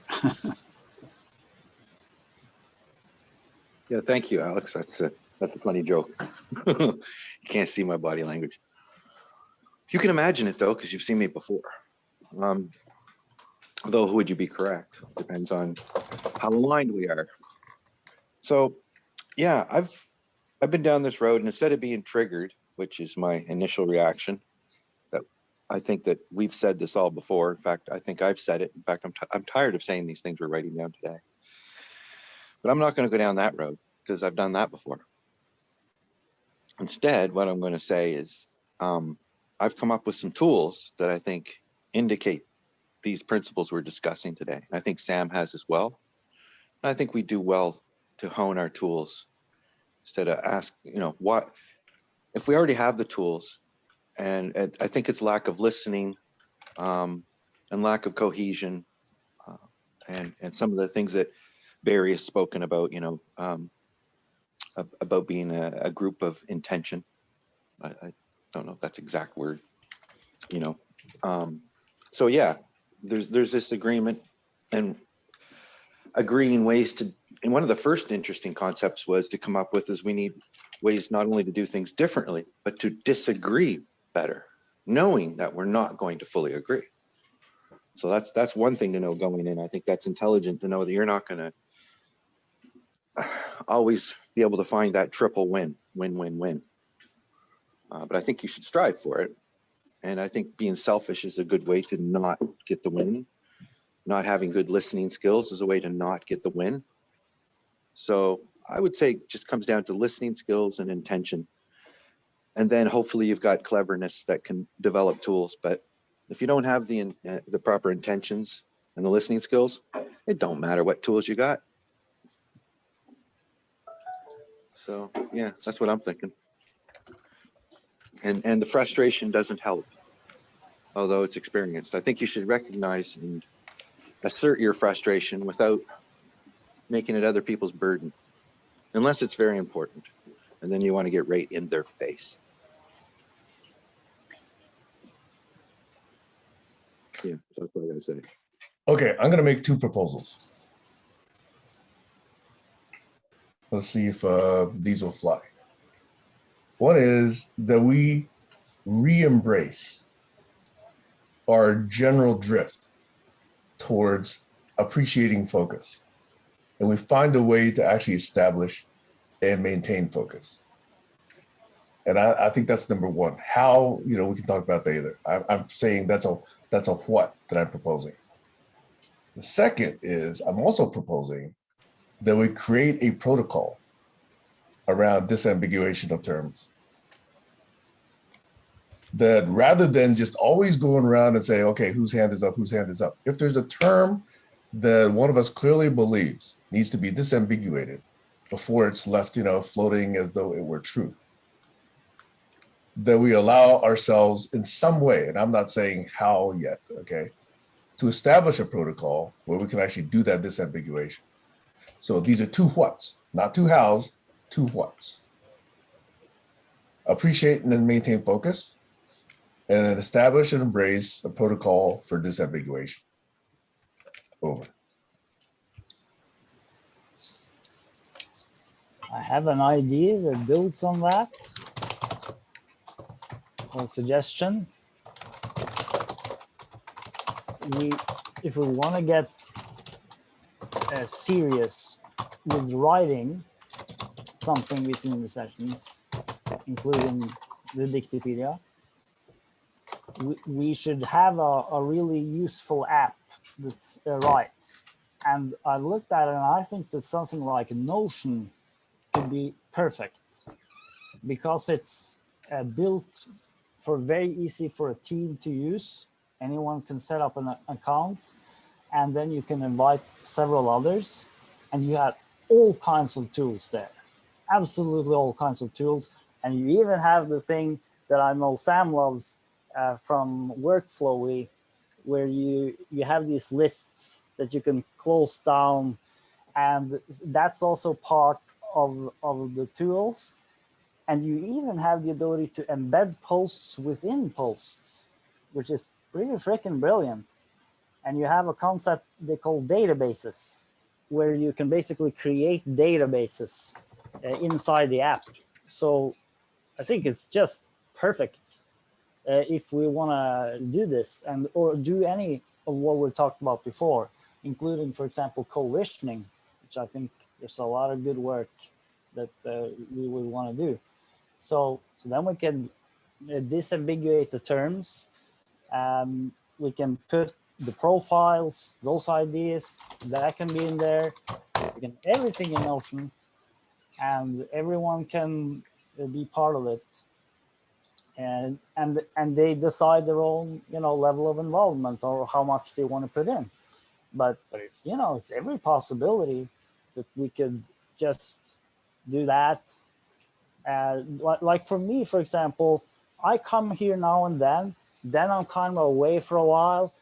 Yeah, thank you, Alex. That's a funny joke. You can't see my body language. You can imagine it though, because you've seen me before. Though would you be correct? Depends on how aligned we are. So yeah, I've been down this road, and instead of being triggered, which is my initial reaction, that I think that we've said this all before. In fact, I think I've said it. In fact, I'm tired of saying these things we're writing down today. But I'm not going to go down that road because I've done that before. Instead, what I'm going to say is I've come up with some tools that I think indicate these principles we're discussing today. I think Sam has as well. I think we do well to hone our tools instead of ask, what if we already have the tools, and I think it's lack of listening and lack of cohesion and some of the things that Barry has spoken about, about being a group of intention. I don't know if that's exact word, so yeah, there's this agreement and agreeing ways to, and one of the first interesting concepts was to come up with is we need ways not only to do things differently, but to disagree better, knowing that we're not going to fully agree. So that's one thing to know going in. I think that's intelligent to know that you're not going to always be able to find that triple win. But I think you should strive for it. And I think being selfish is a good way to not get the win. Not having good listening skills is a way to not get the win. So I would say it just comes down to listening skills and intention. And then hopefully you've got cleverness that can develop tools. But if you don't have the proper intentions and the listening skills, it don't matter what tools you got. So yeah, that's what I'm thinking. And the frustration doesn't help, although it's experienced. I think you should recognize and assert your frustration without making it other people's burden, unless it's very important. And then you want to get right in their face. Yeah, that's what I gotta say. Okay, I'm gonna make two proposals. Let's see if these will fly. One is that we re-embrace our general drift towards appreciating focus. And we find a way to actually establish and maintain focus. And I think that's number one. How, we can talk about that either. I'm saying that's a what that I'm proposing. The second is I'm also proposing that we create a protocol around disambiguation of terms. That rather than just always going around and say, okay, whose hand is up, whose hand is up. If there's a term that one of us clearly believes needs to be disambiguated before it's left, floating as though it were truth, that we allow ourselves in some way, and I'm not saying how yet, okay, to establish a protocol where we can actually do that disambiguation. So these are two whats, not two hows, two whats. Appreciate and then maintain focus, and then establish and embrace a protocol for disambiguation. Over. I have an idea that builds on that. A suggestion. If we want to get serious with writing something between the sessions, including the Dictipedia, we should have a really useful app that's right. And I looked at it and I think that something like Notion could be perfect because it's built for very easy for a team to use. Anyone can set up an account and then you can invite several others and you have all kinds of tools there, absolutely all kinds of tools. And you even have the thing that I know Sam loves from Workflowy, where you have these lists that you can close down, and that's also part of the tools. And you even have the ability to embed posts within posts, which is pretty freaking brilliant. And you have a concept they call databases, where you can basically create databases inside the app. So I think it's just perfect if we want to do this or do any of what we talked about before, including, for example, co-visioning, which I think there's a lot of good work that we would want to do. So then we can disambiguate the terms. We can put the profiles, those ideas, that can be in there. We can everything in Notion, and everyone can be part of it. And they decide their own, level of involvement or how much they want to put in. But it's, it's every possibility that we could just do that. Like for me, for example, I come here now and then I'm kind of away for a while.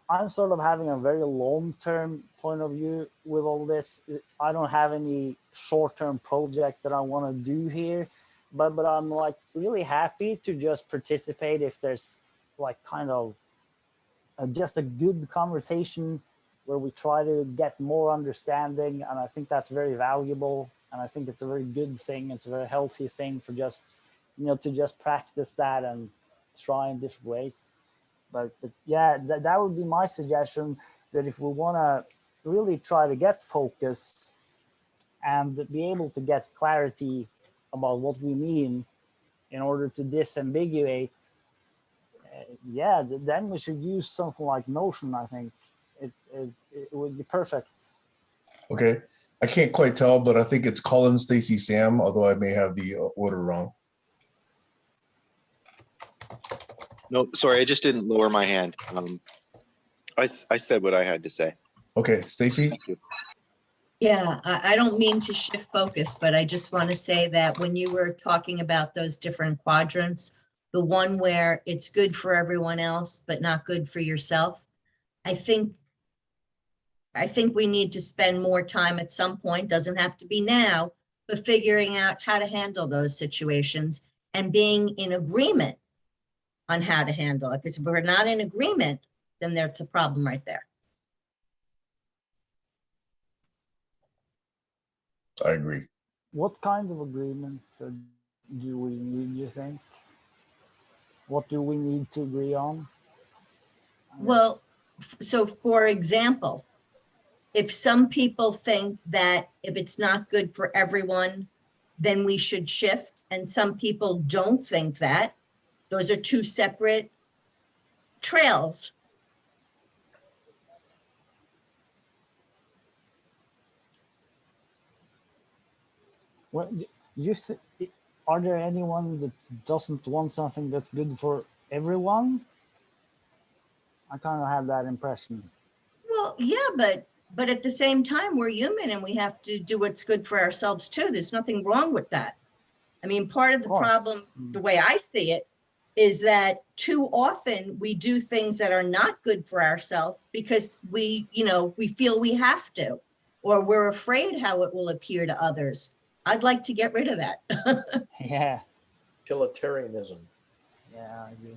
I'm sort of having a very long-term point of view with all this. I don't have any short-term project that I want to do here, but I'm like really happy to just participate if there's like kind of just a good conversation where we try to get more understanding. And I think that's very valuable. And I think it's a very good thing. It's a very healthy thing for just, to just practice that and try in different ways. But yeah, that would be my suggestion, that if we want to really try to get focus and be able to get clarity about what we mean in order to disambiguate, then we should use something like Notion. I think it would be perfect. Okay. I can't quite tell, but I think it's Colin, Stacy, Sam, although I may have the order wrong. No, sorry, I just didn't lower my hand. I said what I had to say. Okay, Stacy? Thank you. Yeah, I don't mean to shift focus, but I just want to say that when you were talking about those different quadrants, the one where it's good for everyone else, but not good for yourself, I think we need to spend more time at some point, doesn't have to be now, but figuring out how to handle those situations and being in agreement on how to handle it. Because if we're not in agreement, then there's a problem right there. I agree. What kind of agreement do we need, you think? What do we need to agree on? I guess. Well, so for example, if some people think that if it's not good for everyone, then we should shift, and some people don't think that, those are two separate trails. Well, are there anyone that doesn't want something that's good for everyone? I kind of have that impression. Well, yeah, but at the same time, we're human and we have to do what's good for ourselves too. There's nothing wrong with that. I mean, part of the Of course. problem, the way I see it, is that too often we do things that are not good for ourselves because we feel we have to, or we're afraid how it will appear to others. I'd like to get rid of that. Yeah, Utilitarianism. yeah, I agree.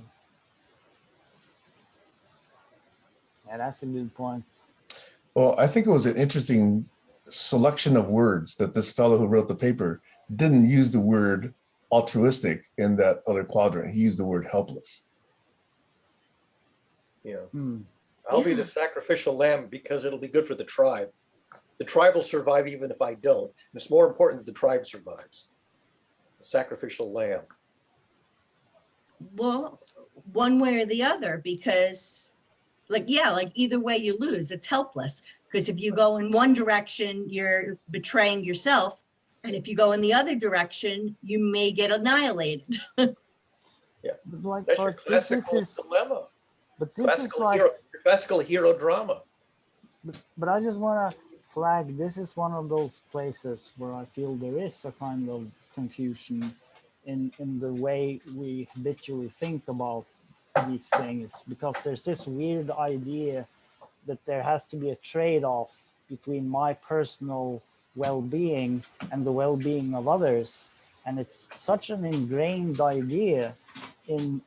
Yeah, that's a good point. Well, I think it was an interesting selection of words that this fellow who wrote the paper didn't use the word altruistic in that other quadrant. He used the word helpless. Yeah. Hmm. I'll be the sacrificial lamb because it'll be good for the tribe. The tribe will survive even if I don't. And it's more important that the tribe survives. The sacrificial lamb. Well, one way or the other, because like either way you lose. It's helpless, because if you go in one direction, you're betraying yourself. And if you go in the other direction, you may get annihilated. But like, That's your but this classical is, dilemma. but this is like, Classical hero drama. but I just want to flag, this is one of those places where I feel there is a kind of confusion in the way we habitually think about these things, because there's this weird idea that there has to be a trade-off between my personal well-being and the well-being of others, and it's such an ingrained idea in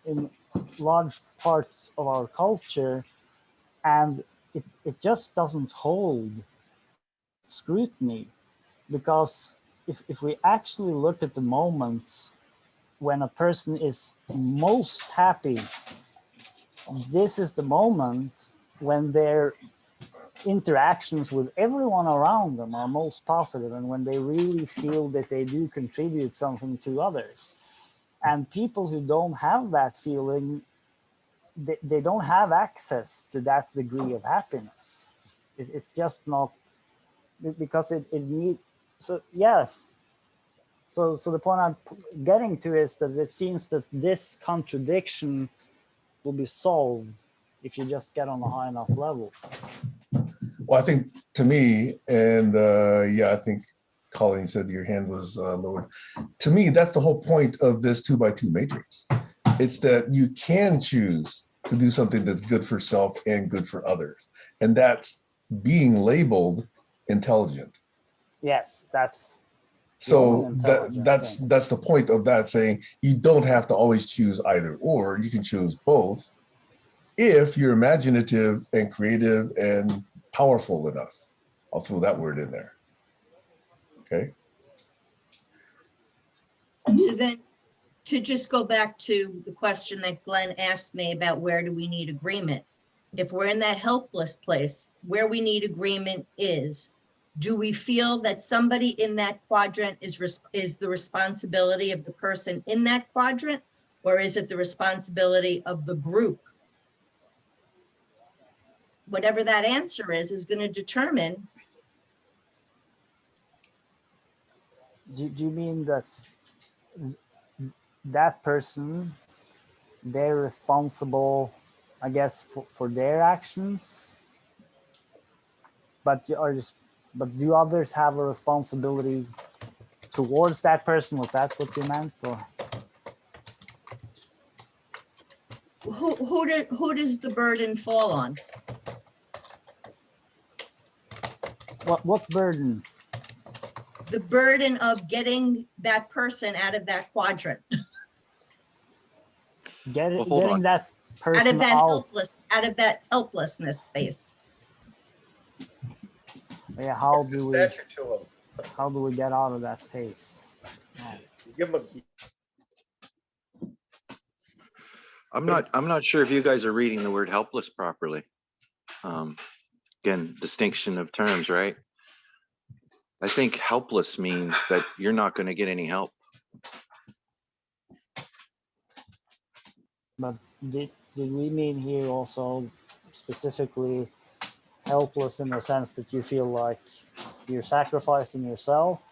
large parts of our culture, and it just doesn't hold scrutiny, because if we actually look at the moments when a person is most happy, this is the moment when their interactions with everyone around them are most positive, and when they really feel that they do contribute something to others. And people who don't have that feeling, they don't have access to that degree of happiness. It's just not, because it needs, so yes. So the point I'm getting to is that it seems that this contradiction will be solved if you just get on a high enough level. Well, I think to me, and yeah, I think Colleen said your hand was lowered. To me, that's the whole point of this 2x2 matrix. It's that you can choose to do something that's good for self and good for others. And that's being labeled intelligent. Yes, that's So intelligent that's the point of that, saying you don't have to always choose either or. You can choose both if you're imaginative and creative and powerful enough. I'll throw that word in there. Okay. So then, to just go back to the question that Glenn asked me about where do we need agreement? If we're in that helpless place, where we need agreement is, do we feel that somebody in that quadrant is the responsibility of the person in that quadrant, or is it the responsibility of the group? Whatever that answer is going to determine. Do you mean that that person, they're responsible, I guess, for their actions, but do others have a responsibility towards that person? Was that what you meant? Or Who does the burden fall on? what burden? The burden of getting that person out of that quadrant. Well, hold Getting on. that person out of that helplessness space. Yeah, how do we Dispatch it to 'em. get out of that phase? You give 'em I'm not sure if you guys are reading the word helpless properly. Again, distinction of terms, right? I think helpless means that you're not going to get any help. But did we mean here also specifically helpless in the sense that you feel like you're sacrificing yourself?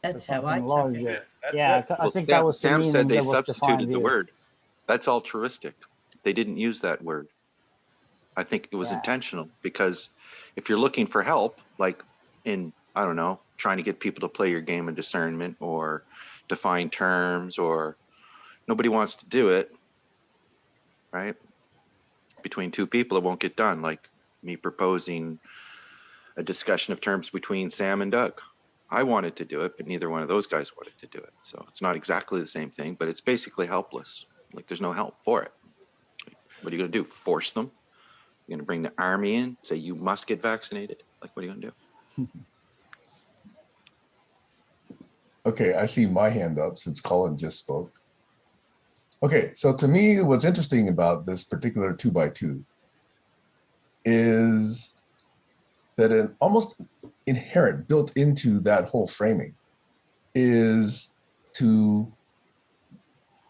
That's for how I something took it. larger? That's Yeah, it. I think that was the Sam meaning said they that was defined substituted the here. word. That's altruistic. They didn't use that word. I think it was Yeah. intentional, because if you're looking for help, like in, I don't know, trying to get people to play your game of discernment or define terms, or nobody wants to do it, right? Between two people, it won't get done. Like me proposing a discussion of terms between Sam and Doug. I wanted to do it, but neither one of those guys wanted to do it. So it's not exactly the same thing, but it's basically helpless. Like there's no help for it. What are you going to do? Force them? You're going to bring the army in, say you must get vaccinated? Like, what are you going to do? Okay, I see my hand up since Colin just spoke. Okay, so to me, what's interesting about this particular 2x2 is that an almost inherent, built into that whole framing, is to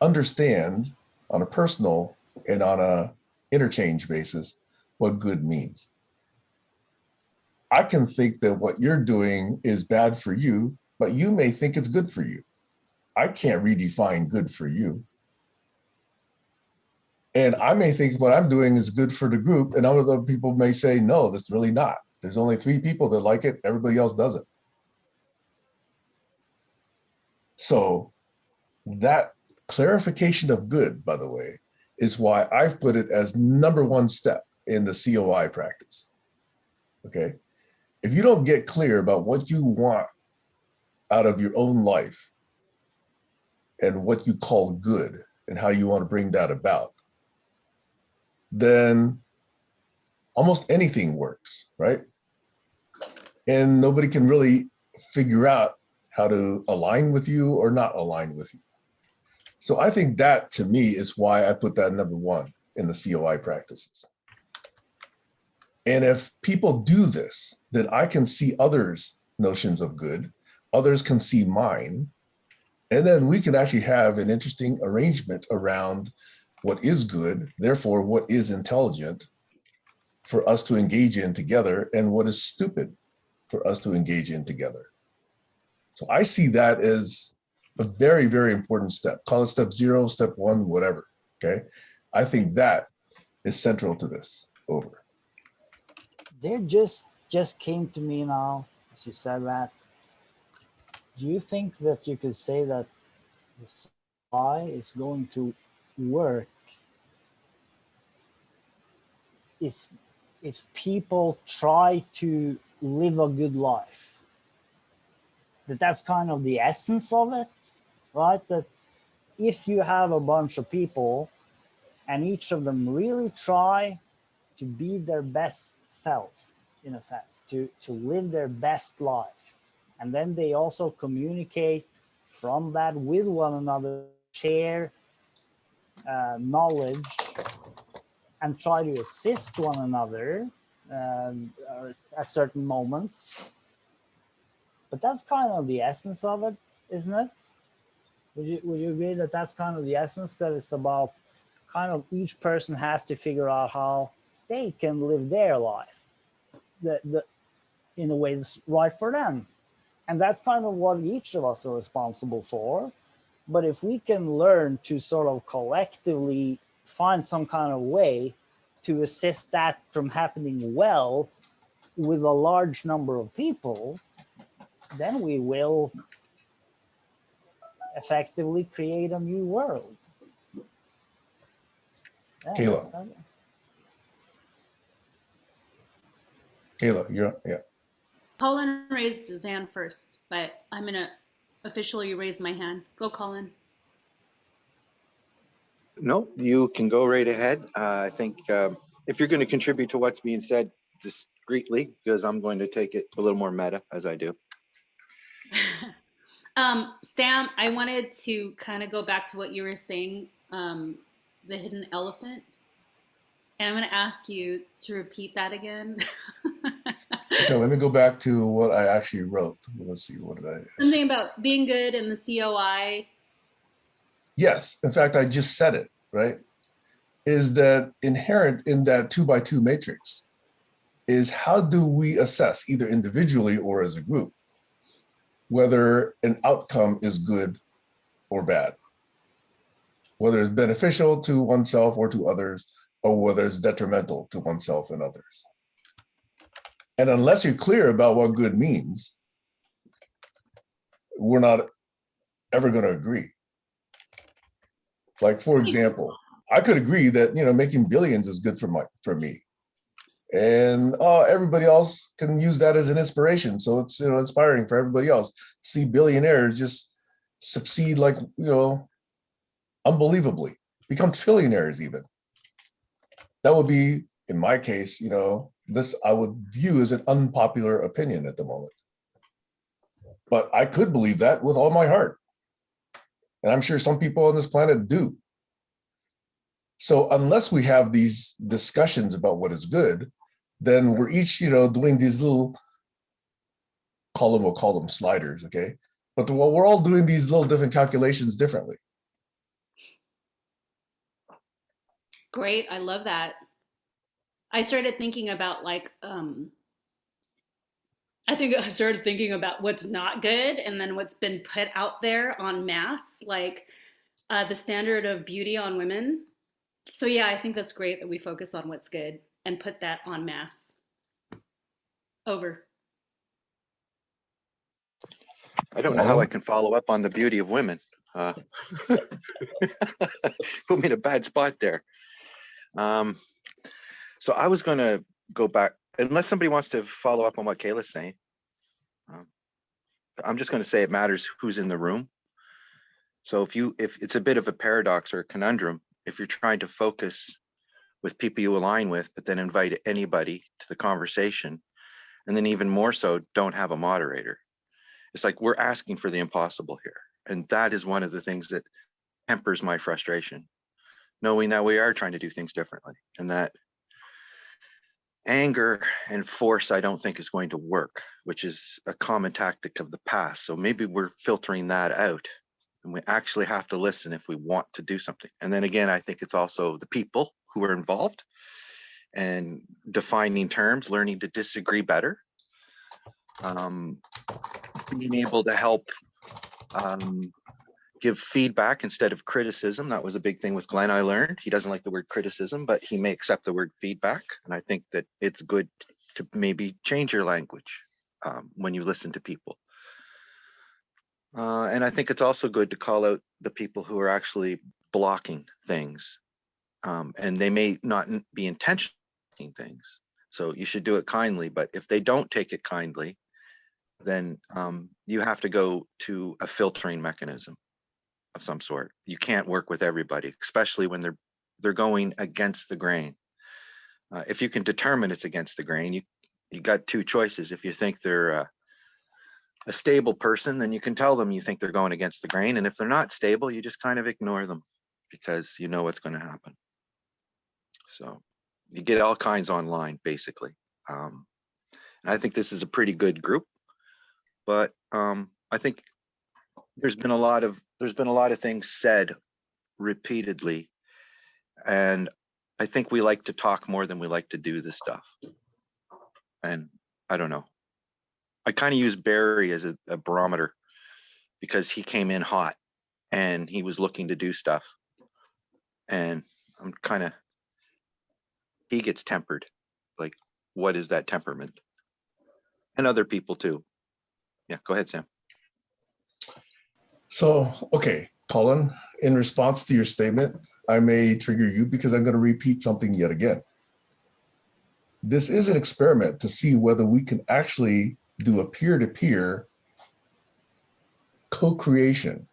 understand on a personal and on a interchange basis what good means. I can think that what you're doing is bad for you, but you may think it's good for you. I can't redefine good for you. And I may think what I'm doing is good for the group, and other people may say, no, that's really not. There's only 3 people that like it, everybody else doesn't. So that clarification of good, by the way, is why I've put it as number 1 step in the COI practice. Okay. If you don't get clear about what you want out of your own life and what you call good and how you want to bring that about, then almost anything works, right? And nobody can really figure out how to align with you or not align with you. So I think that, to me, is why I put that number 1 in the COI practices. And if people do this, then I can see others' notions of good, others can see mine, and then we can actually have an interesting arrangement around what is good, therefore what is intelligent for us to engage in together, and what is stupid for us to engage in together. So I see that as a very, very important step. Call it step 0, step 1, whatever, okay? I think that is central to this. Over. There just came to me now, as you said that. Do you think that you could say that the CI is going to work if people try to live a good life? That's kind of the essence of it, right? That if you have a bunch of people and each of them really try to be their best self, in a sense, to live their best life, and then they also communicate from that with one another, share knowledge, and try to assist one another at certain moments. But that's kind of the essence of it, isn't it? Would you agree that that's kind of the essence, that it's about kind of each person has to figure out how they can live their life in a way that's right for them. And that's kind of what each of us are responsible for. But if we can learn to sort of collectively find some kind of way to assist that from happening well with a large number of people, then we will effectively create a new world. Yeah. Kayla, you're, yeah. Colin raised his hand first, but I'm going to officially raise my hand. Go, Colin. No, you can go right ahead. I think if you're going to contribute to what's being said discreetly, because I'm going to take it a little more meta as I do. Sam, I wanted to kind of go back to what you were saying, the hidden elephant. And I'm going to ask you to repeat that again. Okay, let me go back to what I actually wrote. Let's see, what did I? Something about being good and the COI. Yes, in fact, I just said it, right? Is that inherent in that 2x2 matrix is how do we assess either individually or as a group, whether an outcome is good or bad, whether it's beneficial to oneself or to others, or whether it's detrimental to oneself and others. And unless you're clear about what good means, we're not ever going to agree. Like, for example, I could agree that, you know, making billions is good for me. And everybody else can use that as an inspiration. So it's, you know, inspiring for everybody else to see billionaires just succeed, like, you know, unbelievably, become trillionaires even. That would be, in my case, you know, this I would view as an unpopular opinion at the moment. But I could believe that with all my heart. And I'm sure some people on this planet do. So unless we have these discussions about what is good, then we're each, you know, doing these little, we'll call them sliders, okay? But we're all doing these little different calculations differently. Great, I love that. I started thinking about like, I think I started thinking about what's not good and then what's been put out there en masse, like the standard of beauty on women. So yeah, I think that's great that we focus on what's good and put that en masse. Over. I don't know how I can follow up on the beauty of women. Put me in a bad spot there. So I was going to go back, unless somebody wants to follow up on what Kayla's saying. I'm just going to say it matters who's in the room. So if it's a bit of a paradox or a conundrum, if you're trying to focus with people you align with, but then invite anybody to the conversation, and then even more so, don't have a moderator. It's like we're asking for the impossible here. And that is one of the things that tempers my frustration, knowing that we are trying to do things differently, and that anger and force, I don't think is going to work, which is a common tactic of the past. So maybe we're filtering that out, and we actually have to listen if we want to do something. And then again, I think it's also the people who are involved and defining terms, learning to disagree better, being able to help give feedback instead of criticism. That was a big thing with Glenn, I learned. He doesn't like the word criticism, but he may accept the word feedback. And I think that it's good to maybe change your language when you listen to people. And I think it's also good to call out the people who are actually blocking things. And they may not be intentionally blocking things. So you should do it kindly, but if they don't take it kindly, then you have to go to a filtering mechanism of some sort. You can't work with everybody, especially when they're going against the grain. If you can determine it's against the grain, you got two choices. If you think they're a stable person, then you can tell them you think they're going against the grain. And if they're not stable, you just kind of ignore them because you know what's going to happen. So you get all kinds online, basically. I think this is a pretty good group, but I think there's been a lot of things said repeatedly, and I think we like to talk more than we like to do this stuff. And I don't know. I kind of use Barry as a barometer because he came in hot and he was looking to do stuff, and I'm kind of, he gets tempered. Like, what is that temperament? And other people too. Yeah, go ahead, Sam. So, okay, Colin, in response to your statement, I may trigger you because I'm going to repeat something yet again. This is an experiment to see whether we can actually do a peer-to-peer co-creation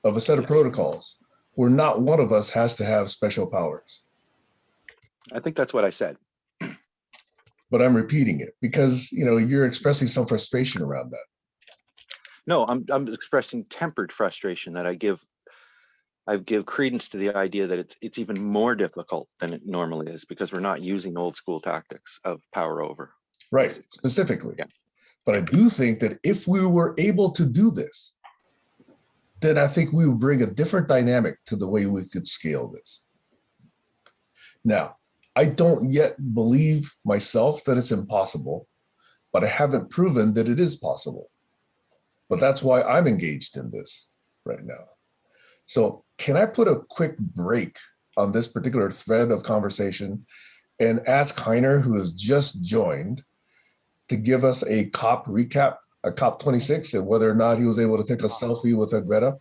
of a set of protocols where not one of us has to have special powers. I think that's what I said. But I'm repeating it because, you know, you're expressing some frustration around that. No, I'm expressing tempered frustration that I give credence to the idea that it's even more difficult than it normally is because we're not using old school tactics of power over. Right, specifically. Yeah. But I do think that if we were able to do this, then I think we would bring a different dynamic to the way we could scale this. Now, I don't yet believe myself that it's impossible, but I haven't proven that it is possible. But that's why I'm engaged in this right now. So can I put a quick break on this particular thread of conversation and ask Heiner, who has just joined, to give us a COP recap, a COP26, and whether or not he was able to take a selfie with a Greta?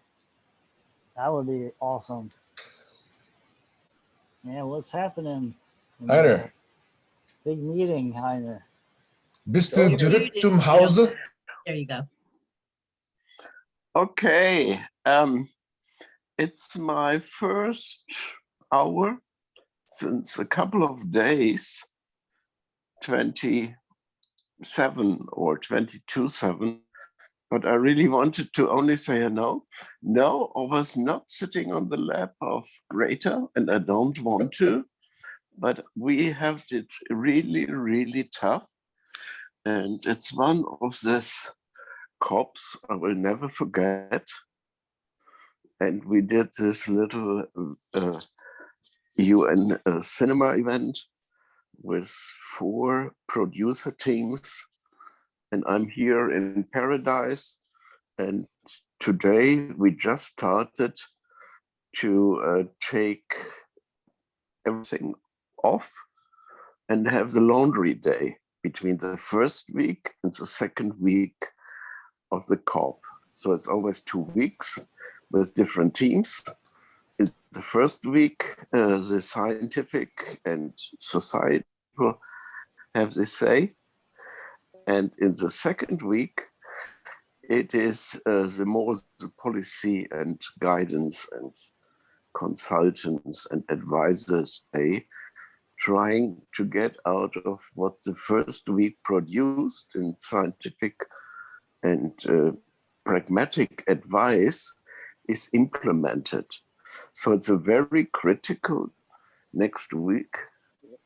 That would be awesome. Yeah, what's happening? Heiner. Big meeting, Heiner. Bist du You're zurück muted. zum Hause? There you go. Okay, it's my first hour since a couple of days, 27 or 22/7, but I really wanted to only say hello. No, I was not sitting on the lap of Greta, and I don't want to, but we have it really, really tough. And it's one of these COPs I will never forget. And we did this little UN cinema event with 4 producer teams. And I'm here in Paradise. And today we just started to take everything off and have the laundry day between the first week and the second week of the COP. So it's always 2 weeks with different teams. In the first week, the scientific and society will have this say. And in the second week, it is the policy and guidance and consultants and advisors day, trying to get out of what the first week produced in scientific and pragmatic advice is implemented. So it's a very critical next week,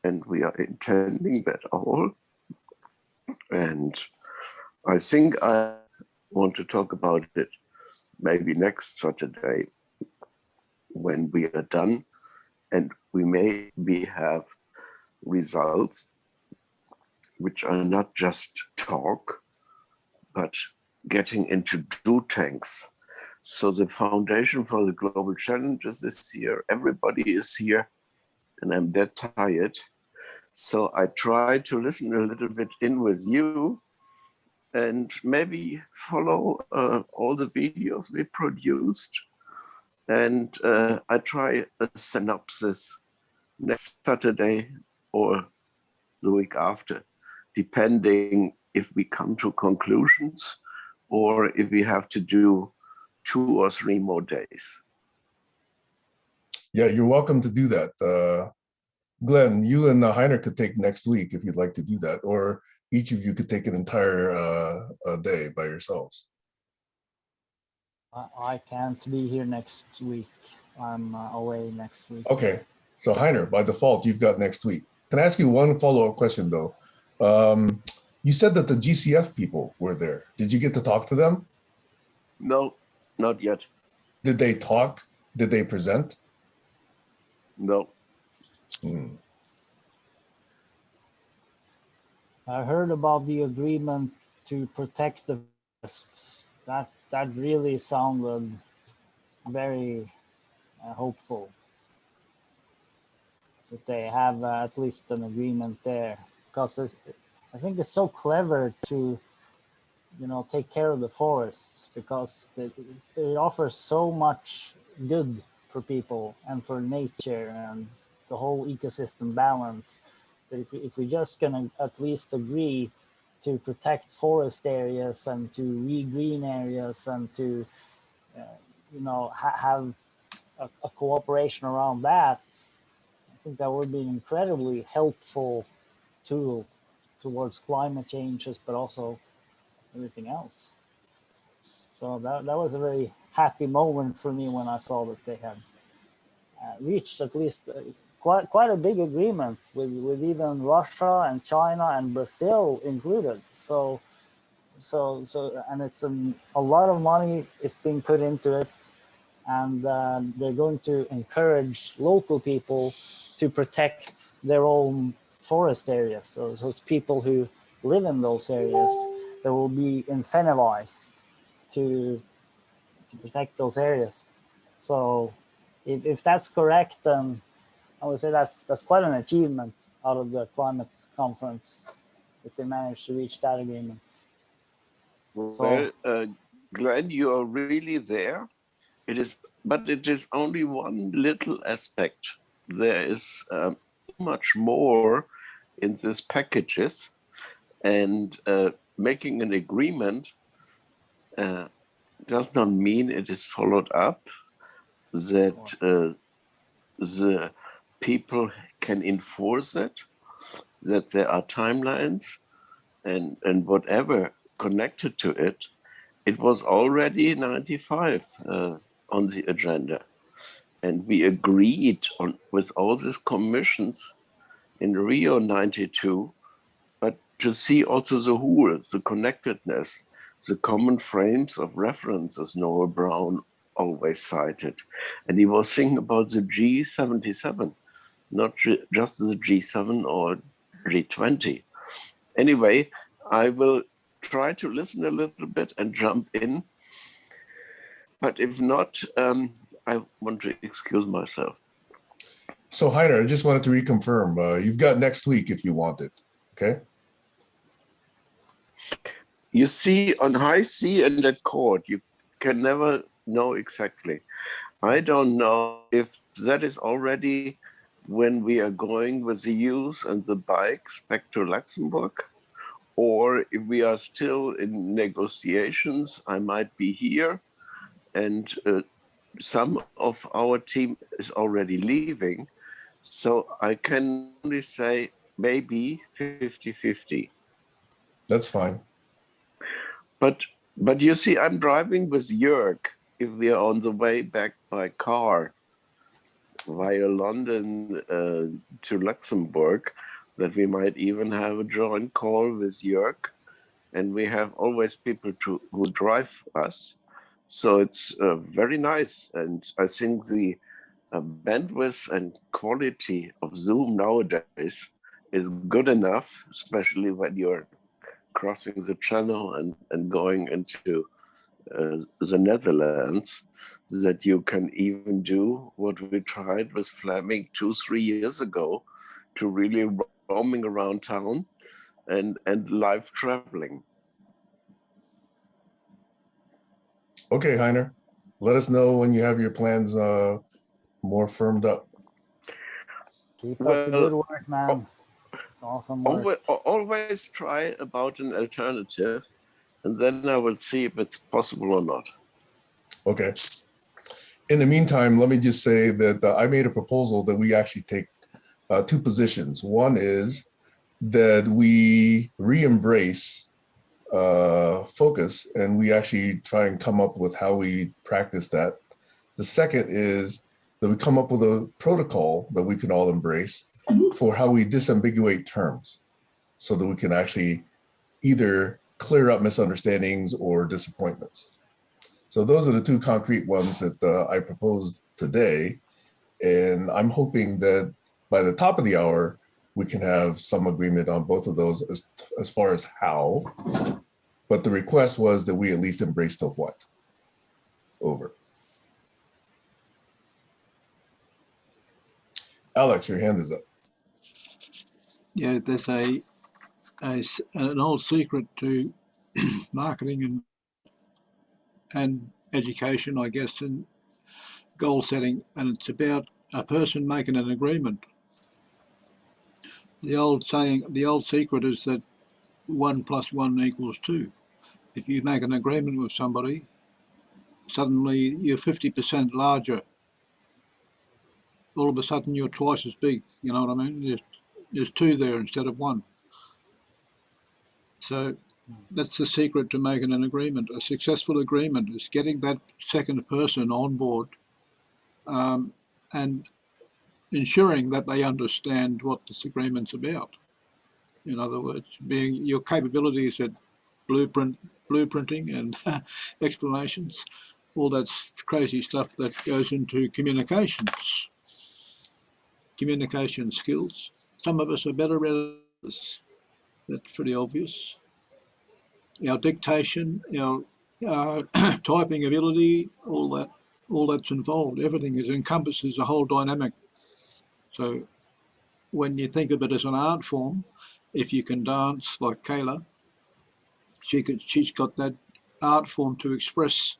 and we are intending that all. And I think I want to talk about it maybe next Saturday when we are done, and we maybe have results which are not just talk, but getting into do tanks. So the Foundation for the Global Challenges this year, everybody is here, and I'm dead tired. So I try to listen a little bit in with you and maybe follow all the videos we produced. And I try a synopsis next Saturday or the week after, depending if we come to conclusions or if we have to do 2 or 3 more days. Yeah, you're welcome to do that. Glenn, you and Heiner could take next week if you'd like to do that, or each of you could take an entire day by yourselves. I can't be here next week. I'm away next week. Okay, so Heiner, by default, you've got next week. Can I ask you one follow-up question though? You said that the GCF people were there. Did you get to talk to them? No, not yet. Did they talk? Did they present? No. I heard about the agreement to protect the forests. That really sounded very hopeful. That they have at least an agreement there, because I think it's so clever to, you know, take care of the forests, because it offers so much good for people and for nature and the whole ecosystem balance. That if we're just gonna at least agree to protect forest areas and to regreen areas and to, you know, have a cooperation around that, I think that would be an incredibly helpful tool towards climate changes, but also everything else. So that was a very happy moment for me when I saw that they had reached at least quite a big agreement with even Russia and China and Brazil included. So and it's a lot of money is being put into it, and they're going to encourage local people to protect their own forest areas. So it's people who live in those areas that will be incentivized to protect those areas. So if that's correct, then I would say that's quite an achievement out of the climate conference if they managed to reach that agreement. Well, Glenn, you are really there. It is, but it is only one little aspect. There is much more in these packages, and making an agreement does not mean it is followed up, that the people can enforce it, that there are timelines and whatever connected to it. It was already 95 on the agenda. And we agreed on with all these commissions in Rio 92, but to see also the whole, the connectedness, the common frames of reference, as Noah Brown always cited. And he was thinking about the G77, not just the G7 or G20. Anyway, I will try to listen a little bit and jump in. But if not, I want to excuse myself. So Heiner, I just wanted to reconfirm, you've got next week if you want it, okay? You see, on high C and at court, you can never know exactly. I don't know if that is already when we are going with the youth and the bikes back to Luxembourg, or if we are still in negotiations. I might be here, and some of our team is already leaving. So I can only say maybe 50-50. That's fine. But you see, I'm driving with Jörg if we are on the way back by car via London to Luxembourg, that we might even have a joint call with Jörg. And we have always people who drive us. So it's very nice. And I think the bandwidth and quality of Zoom nowadays is good enough, especially when you're crossing the channel and going into the Netherlands, that you can even do what we tried with Fleming 2-3 years ago, to really roaming around town and live traveling. Okay, Heiner, let us know when you have your plans more firmed up. Keep up the good work, man. It's awesome work. Always try about an alternative, and then I will see if it's possible or not. Okay. In the meantime, let me just say that I made a proposal that we actually take two positions. One is that we re-embrace focus, and we actually try and come up with how we practice that. The second is that we come up with a protocol that we can all embrace for how we disambiguate terms, so that we can actually either clear up misunderstandings or disappointments. So those are the two concrete ones that I proposed today. And I'm hoping that by the top of the hour, we can have some agreement on both of those as far as how. But the request was that we at least embrace the what. Over. Alex, your hand is up. Yeah, there's an old secret to marketing and education, I guess, and goal setting, and it's about a person making an agreement. The old saying, the old secret is that 1 + 1 = 2. If you make an agreement with somebody, suddenly you're 50% larger all of a sudden you're twice as big. You know what I mean? There's two there instead of one. So that's the secret to making an agreement. A successful agreement is getting that second person on board, and ensuring that they understand what this agreement's about. In other words, being your capabilities at blueprinting and explanations, all that crazy stuff that goes into communications, communication skills. Some of us are better at others. That's pretty obvious. Our dictation, our typing ability, all that's involved. Everything encompasses a whole dynamic. So when you think of it as an art form, if you can dance like Kayla, she's got that art form to express,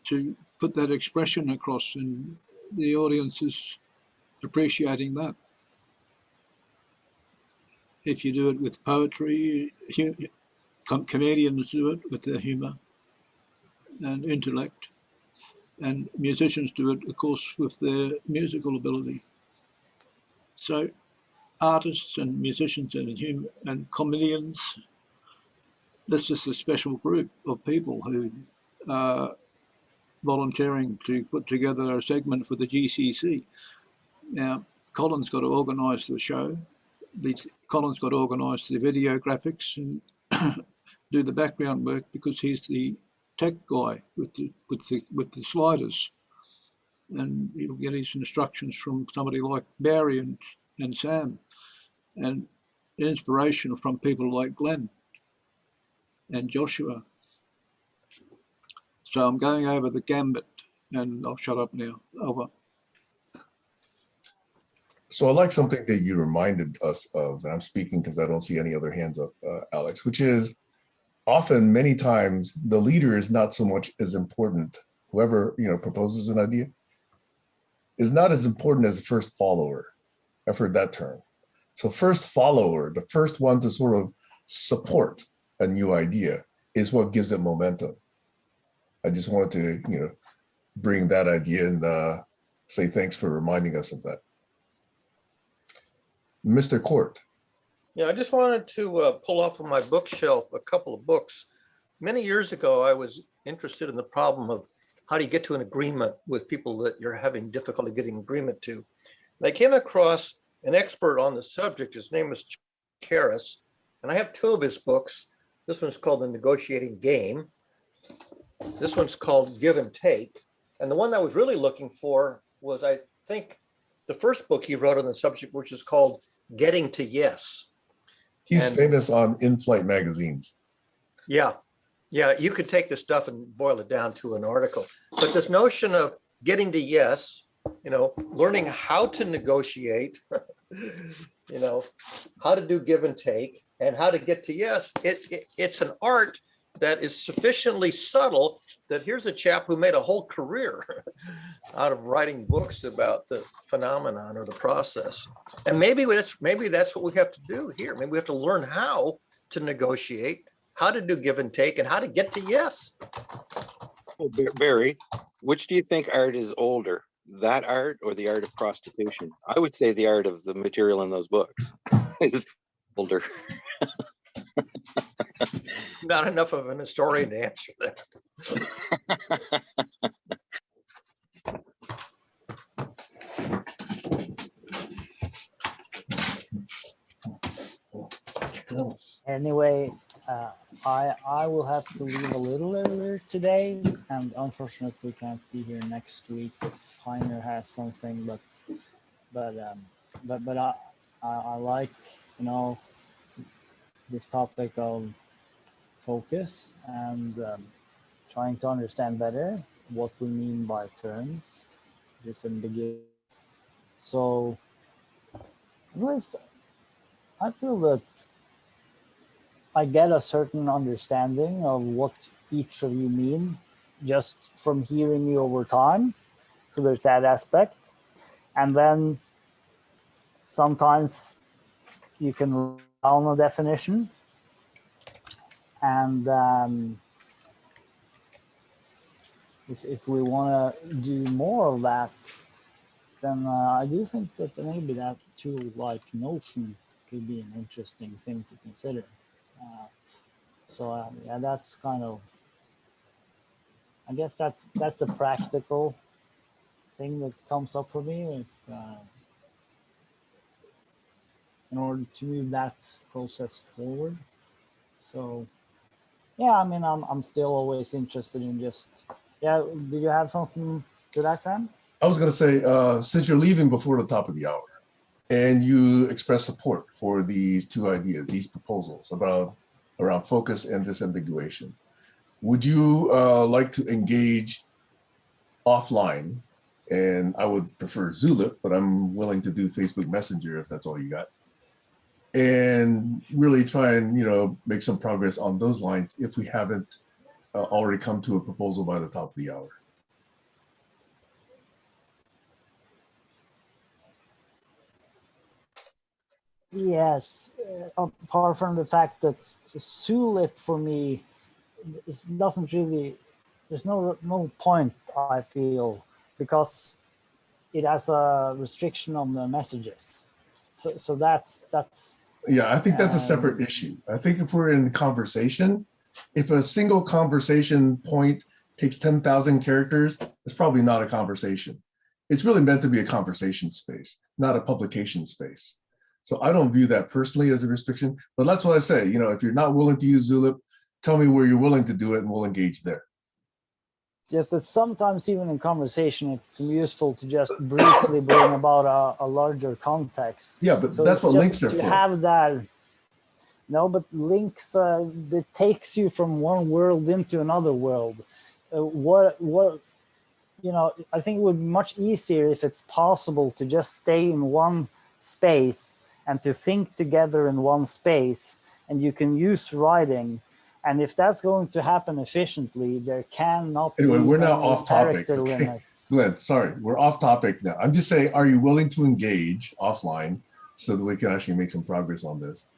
to put that expression across, and the audience is appreciating that. If you do it with poetry, comedians do it with their humour and intellect, and musicians do it, of course, with their musical ability. So artists and musicians and comedians, this is a special group of people who are volunteering to put together a segment for the GCC. Now, Colin's got to organise the show. Colin's got to organise the video graphics and do the background work, because he's the tech guy with the sliders, and he'll get his instructions from somebody like Barry and Sam, and inspiration from people like Glenn and Joshua. So I'm going over the gambit, and I'll shut up now. Over. So I like something that you reminded us of, and I'm speaking because I don't see any other hands up, Alex, which is often, many times, the leader is not so much as important. Whoever, proposes an idea is not as important as the first follower. I've heard that term. So first follower, the first one to sort of support a new idea, is what gives it momentum. I just wanted to, bring that idea and say thanks for reminding us of that. Mr. Court. Yeah, I just wanted to pull off of my bookshelf a couple of books. Many years ago, I was interested in the problem of how do you get to an agreement with people that you're having difficulty getting agreement to. And I came across an expert on the subject. His name is Karras, and I have two of his books. This one's called The Negotiating Game. This one's called Give and Take. And the one I was really looking for was, I think, the first book he wrote on the subject, which is called Getting to Yes. He's famous on in-flight magazines. Yeah, you could take this stuff and boil it down to an article. But this notion of getting to yes, learning how to negotiate, how to do give and take, and how to get to yes, it's an art that is sufficiently subtle that here's a chap who made a whole career out of writing books about the phenomenon or the process. And maybe that's what we have to do here. Maybe we have to learn how to negotiate, how to do give and take, and how to get to yes. Well, Barry, which do you think art is older, that art or the art of prostitution? I would say the art of the material in those books is older. Not enough of an historian to answer that. Anyway, I will have to leave a little earlier today, and unfortunately can't be here next week if Heiner has something. But I like this topic of focus and trying to understand better what we mean by terms, disambiguation. So at least I feel that I get a certain understanding of what each of you mean just from hearing you over time. So there's that aspect. And then sometimes you can write down a definition. And if we want to do more of that, then I do think that maybe that tool like Notion could be an interesting thing to consider. Yeah, that's kind of, I guess that's a practical thing that comes up for me if, in order to move that process forward. So yeah, I mean, I'm still always interested in just, yeah. Did you have something to that, Sam? I was going to say, since you're leaving before the top of the hour and you express support for these two ideas, these proposals around focus and disambiguation, would you like to engage offline? And I would prefer Zulip, but I'm willing to do Facebook Messenger if that's all you got. And really try and, make some progress on those lines if we haven't already come to a proposal by the top of the hour. Yes, apart from the fact that Zulip for me doesn't really, there's no point, I feel, because it has a restriction on the messages. So that's Yeah, I think that's a separate issue. I think if we're in conversation, if a single conversation point takes 10,000 characters, it's probably not a conversation. It's really meant to be a conversation space, not a publication space. So I don't view that personally as a restriction, but that's what I say. If you're not willing to use Zulip, tell me where you're willing to do it and we'll engage there. just that sometimes even in conversation, it can be useful to just briefly bring about a larger context. Yeah, but So that's what links are to for. have that. No, but links, that takes you from one world into another world. I think it would be much easier if it's possible to just stay in one space and to think together in one space, and you can use writing. And if that's going to happen efficiently, there cannot Anyway, be we're now any off topic. character Okay. limit. Glenn, sorry, we're off topic now. I'm just saying, are you willing to engage offline so that we can actually make some progress on this?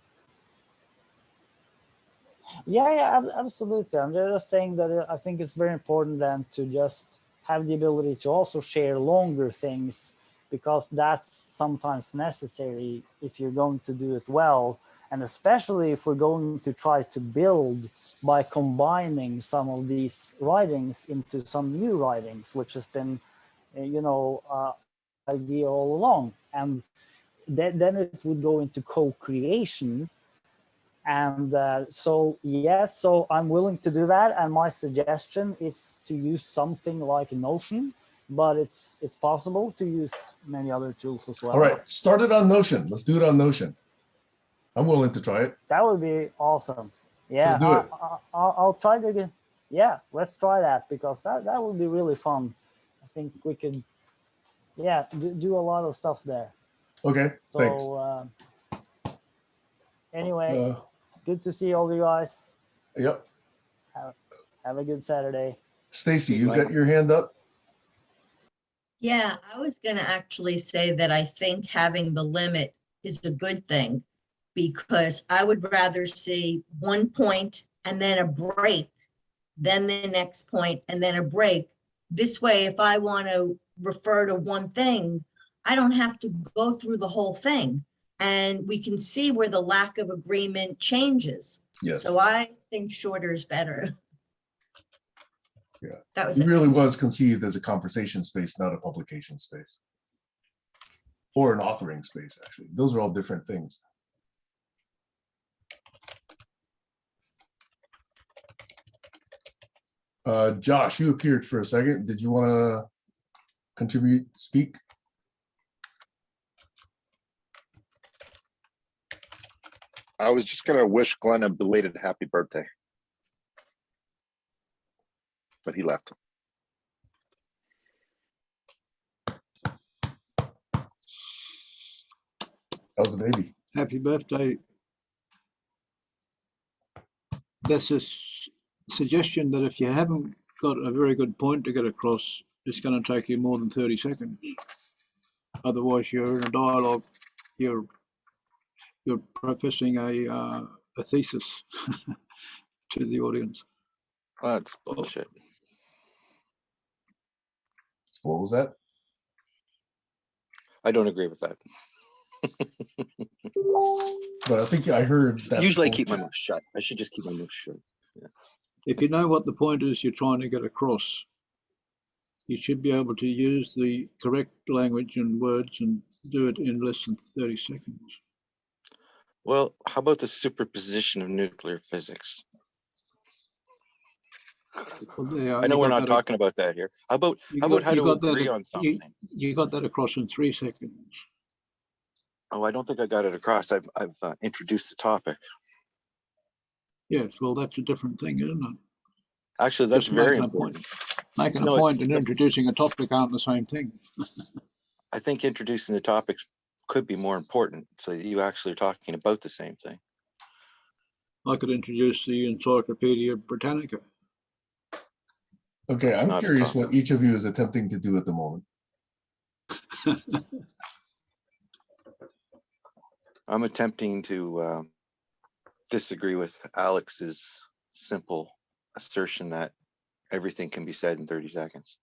Yeah, absolutely. I'm just saying that I think it's very important then to just have the ability to also share longer things, because that's sometimes necessary if you're going to do it well. And especially if we're going to try to build by combining some of these writings into some new writings, which has been, idea all along. And then it would go into co-creation. And so I'm willing to do that. And my suggestion is to use something like Notion, but it's possible to use many other tools as well. All right, start it on Notion. Let's do it on Notion. I'm willing to try it. That would be awesome. Yeah, Let's do it. I'll try to get. Yeah, let's try that, because that would be really fun. I think we could, do a lot of stuff there. Okay, thanks. So anyway, good to see all you guys. Yep. Have a good Saturday. Stacy, you got your hand up? Yeah, I was going to actually say that I think having the limit is a good thing, because I would rather see one point and then a break, then the next point and then a break. This way, if I want to refer to one thing, I don't have to go through the whole thing, and we can see where the lack of agreement changes. Yes. So I think shorter is better. Yeah. That was It it. really was conceived as a conversation space, not a publication space. Or an authoring space, actually. Those are all different things. Josh, you appeared for a second. Did you want to contribute, speak? I was just going to wish Glenn a belated happy birthday. But he left. That was the baby. Happy birthday. That's a suggestion that if you haven't got a very good point to get across, it's going to take you more than 30 seconds. Otherwise, you're in a dialogue. You're professing a thesis to the audience. That's bullshit. What was that? I don't agree with that. But I think I heard that's Usually I keep my bullshit. mouth shut. I should just keep my mouth shut. If you know what the point is you're trying to get across, you should be able to use the correct language and words and do it in less than 30 seconds. Well, how about the superposition of nuclear physics? Well, there, I know you we're got not that- talking about that here. How about you how got to that- agree on something? You got that across in 3 seconds. Oh, I don't think I got it across. I've introduced the topic. Yes, well, that's a different thing, isn't it? Actually, that's Just very making a important. point. Making a No, point and introducing a topic aren't the same thing. I think introducing the topics could be more important, so you actually are talking about the same thing. I could introduce the Encyclopedia Britannica. Okay, That's I'm not a curious topic. what each of you is attempting to do at the moment. I'm attempting to disagree with Alex's simple assertion that everything can be said in 30 seconds.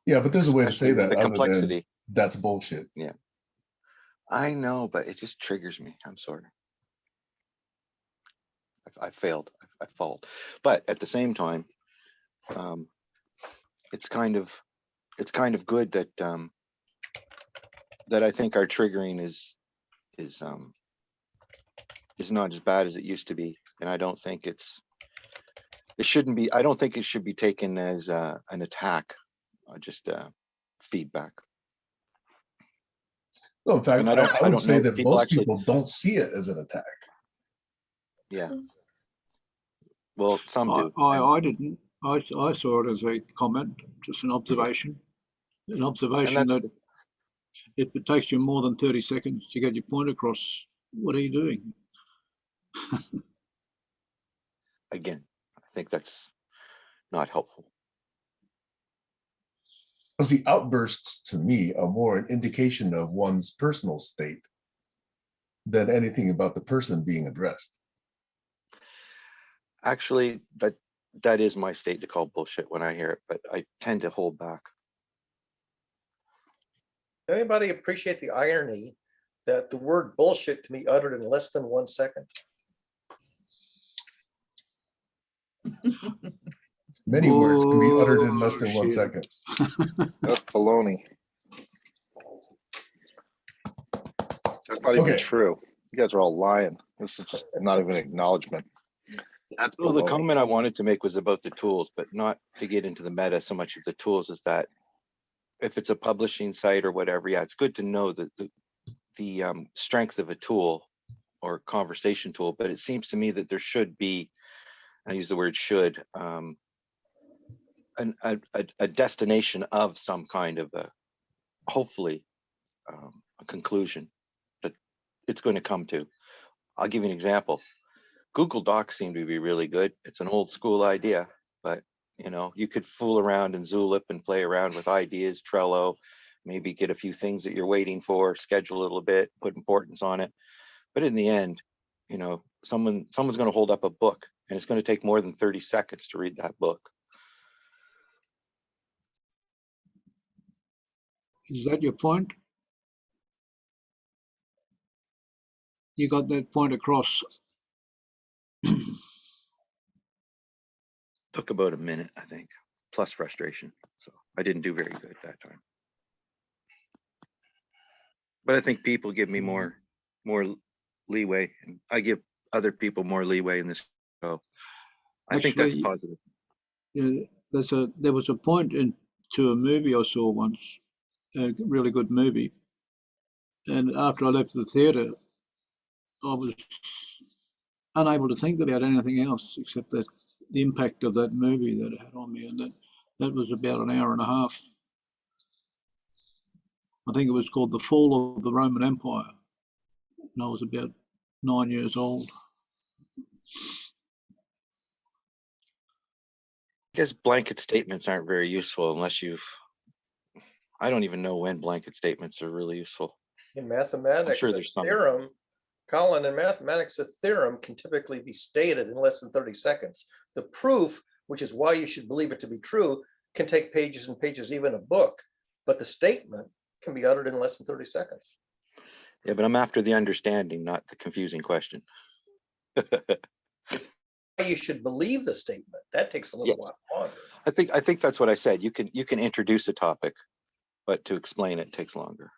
Yeah, but there's a way to say Especially with that the other than complexity. that's bullshit. I know, but it just triggers me. I'm sorry. I failed. I failed. But at the same time, it's kind of good that that I think our triggering is not as bad as it used to be, and I don't think it shouldn't be. I don't think it should be taken as an attack, just feedback. No, in fact, And I I would don't say know. that People most actually, people don't see it as an attack. yeah. Well, some do. I didn't. I saw it as a comment, just an observation. An observation that if it takes you more than 30 seconds to get your point across, what are you doing? Again, I think that's not helpful. Because the outbursts to me are more an indication of one's personal state than anything about the person being addressed. Actually, that is my state to call bullshit when I hear it, but I tend to hold back. Anybody appreciate the irony that the word bullshit can be uttered in less than 1 second? Many words can be uttered in less than 1 Bullshit. second. That's baloney. That's not even Okay. true. You guys are all lying. This is just not even an acknowledgement. That's Well, the baloney. comment I wanted to make was about the tools, but not to get into the meta so much of the tools, is that if it's a publishing site or whatever, yeah, it's good to know that the strength of a tool or conversation tool, but it seems to me that there should be, I use the word should, a destination of some kind of a, hopefully, a conclusion that it's going to come to. I'll give you an example. Google Docs seem to be really good. It's an old school idea, but you know, you could fool around and Zulip and play around with ideas, Trello, maybe get a few things that you're waiting for, schedule a little bit, put importance on it. But in the end, you know, someone's going to hold up a book and it's going to take more than 30 seconds to read that book. Is that your point? You got that point across. Took about a minute, I think, plus frustration. So I didn't do very good that time. But I think people give me more leeway, and I give other people more leeway in this. So I think that's Actually, positive. there was a point into a movie I saw once, a really good movie, and after I left the theatre, I was unable to think about anything else except that the impact of that movie that it had on me, and that was about an hour and a half. I think it was called The Fall of the Roman Empire, and I was about 9 years old. I guess blanket statements aren't very useful unless I don't even know when blanket statements are really useful. In mathematics, sure a there's some. theorem, Colin, in mathematics, a theorem can typically be stated in less than 30 seconds. The proof, which is why you should believe it to be true, can take pages and pages, even a book, but the statement can be uttered in less than 30 seconds. Yeah, but I'm after the understanding, not the confusing question. You should believe the statement. That takes a little while longer. I think that's what I said. You can introduce a topic, but to explain it takes longer.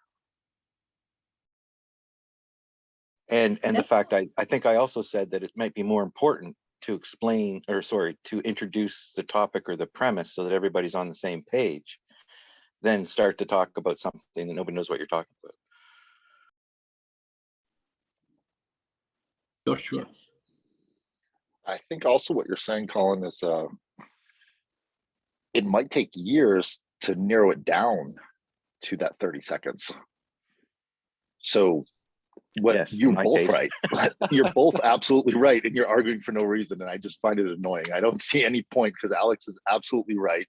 And the fact I think I also said that it might be more important to explain, or sorry, to introduce the topic or the premise so that everybody's on the same page, then start to talk about something that nobody knows what you're talking about. Joshua. I think also what you're saying, Colin, is it might take years to narrow it down to that 30 seconds. So what Yes, you're in my both case. right. You're both absolutely right, and you're arguing for no reason, and I just find it annoying. I don't see any point, because Alex is absolutely right.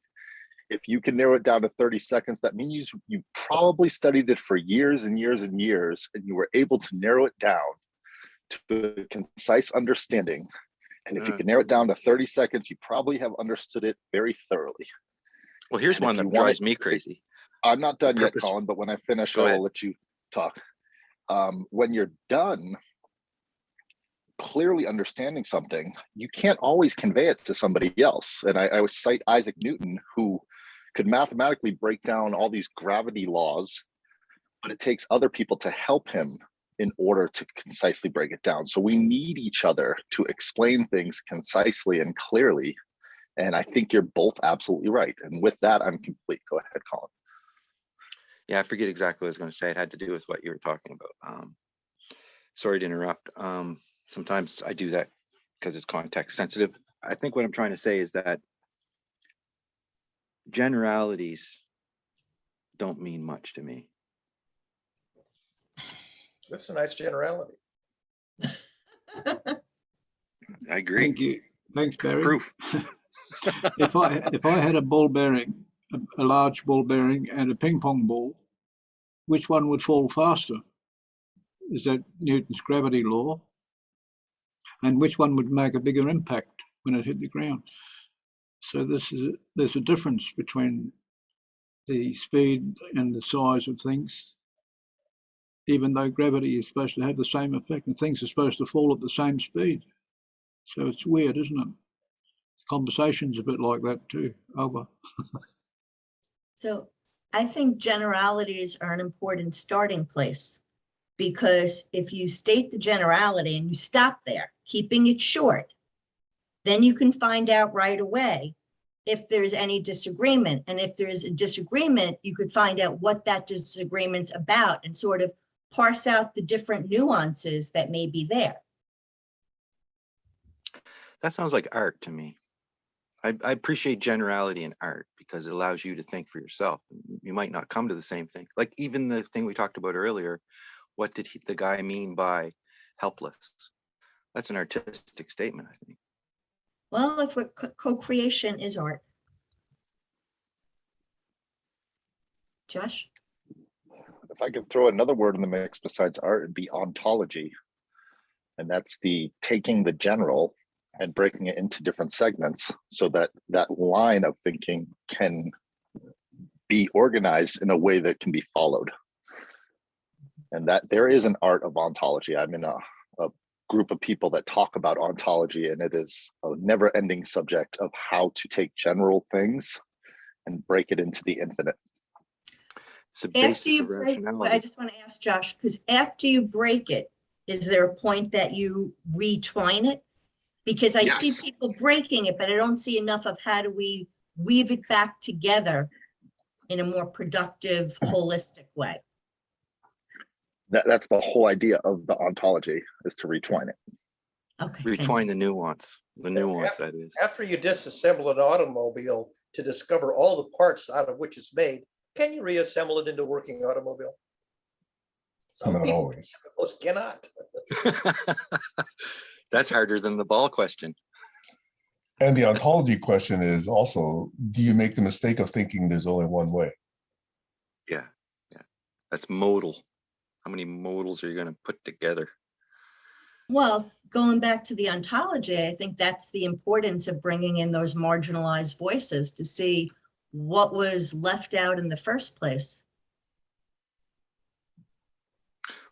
If you can narrow it down to 30 seconds, that means you probably studied it for years and years and years, and you were able to narrow it down to a concise understanding. And if you can narrow it down to 30 seconds, you probably have understood it very thoroughly. Well, here's And one if you that want drives it- me crazy. I'm not done yet, purpose- Colin, but when I finish, Go ahead. I'll let you talk. When you're done clearly understanding something, you can't always convey it to somebody else. And I would cite Isaac Newton, who could mathematically break down all these gravity laws, but it takes other people to help him in order to concisely break it down. So we need each other to explain things concisely and clearly. And I think you're both absolutely right. And with that, I'm complete. Go ahead, Colin. Yeah, I forget exactly what I was going to say. It had to do with what you were talking about. Sorry to interrupt. Sometimes I do that because it's context sensitive. I think what I'm trying to say is that generalities don't mean much to me. That's a nice generality. I agree. Thank you. Thanks, Barry. Proof. If I had a ball bearing, a large ball bearing and a ping pong ball, which one would fall faster? Is that Newton's gravity law? And which one would make a bigger impact when it hit the ground? So there's a difference between the speed and the size of things, even though gravity is supposed to have the same effect and things are supposed to fall at the same speed. So it's weird, isn't it? Conversation's a bit like that too. Over. So I think generalities are an important starting place, because if you state the generality and you stop there, keeping it short, then you can find out right away if there's any disagreement. And if there's a disagreement, you could find out what that disagreement's about and sort of parse out the different nuances that may be there. That sounds like art to me. I appreciate generality in art because it allows you to think for yourself. You might not come to the same thing. Like even the thing we talked about earlier, what did the guy mean by helpless? That's an artistic statement, I think. Well, if co-creation is art. Josh? If I could throw another word in the mix besides art, it'd be ontology. And that's the taking the general and breaking it into different segments so that that line of thinking can be organized in a way that can be followed. And that there is an art of ontology. I'm in a group of people that talk about ontology, and it is a never-ending subject of how to take general things and break it into the infinite. It's a After basis you of break, rationality. I just want to ask Josh, because after you break it, is there a point that you retwine it? Because I see Yes. people breaking it, but I don't see enough of how do we weave it back together in a more productive, holistic way. That's the whole idea of the ontology, is to retwine it. Okay. thank you. Retwine the nuance that is. After you disassemble an automobile to discover all the parts out of which it's made, can you reassemble it into a working automobile? Some Not people always. most cannot. That's harder than the ball question. And the ontology question is also, do you make the mistake of thinking there's only one way? Yeah. That's modal. How many modals are you going to put together? Well, going back to the ontology, I think that's the importance of bringing in those marginalized voices to see what was left out in the first place.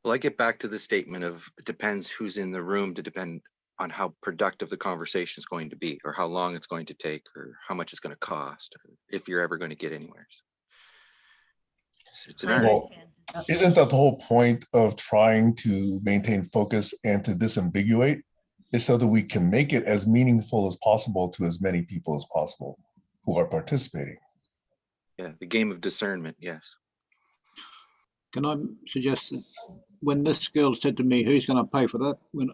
Well, I get back to the statement of it depends who's in the room to depend on how productive the conversation is going to be, or how long it's going to take, or how much it's going to cost, or if you're ever going to get anywhere. It's an art. Heiner's Well, hand is up. Isn't that the whole point of trying to maintain focus and to disambiguate? Is so that we can make it as meaningful as possible to as many people as possible who are participating. Yeah, the game of discernment, yes. Can I suggest that when this girl said to me, who's going to pay for that? When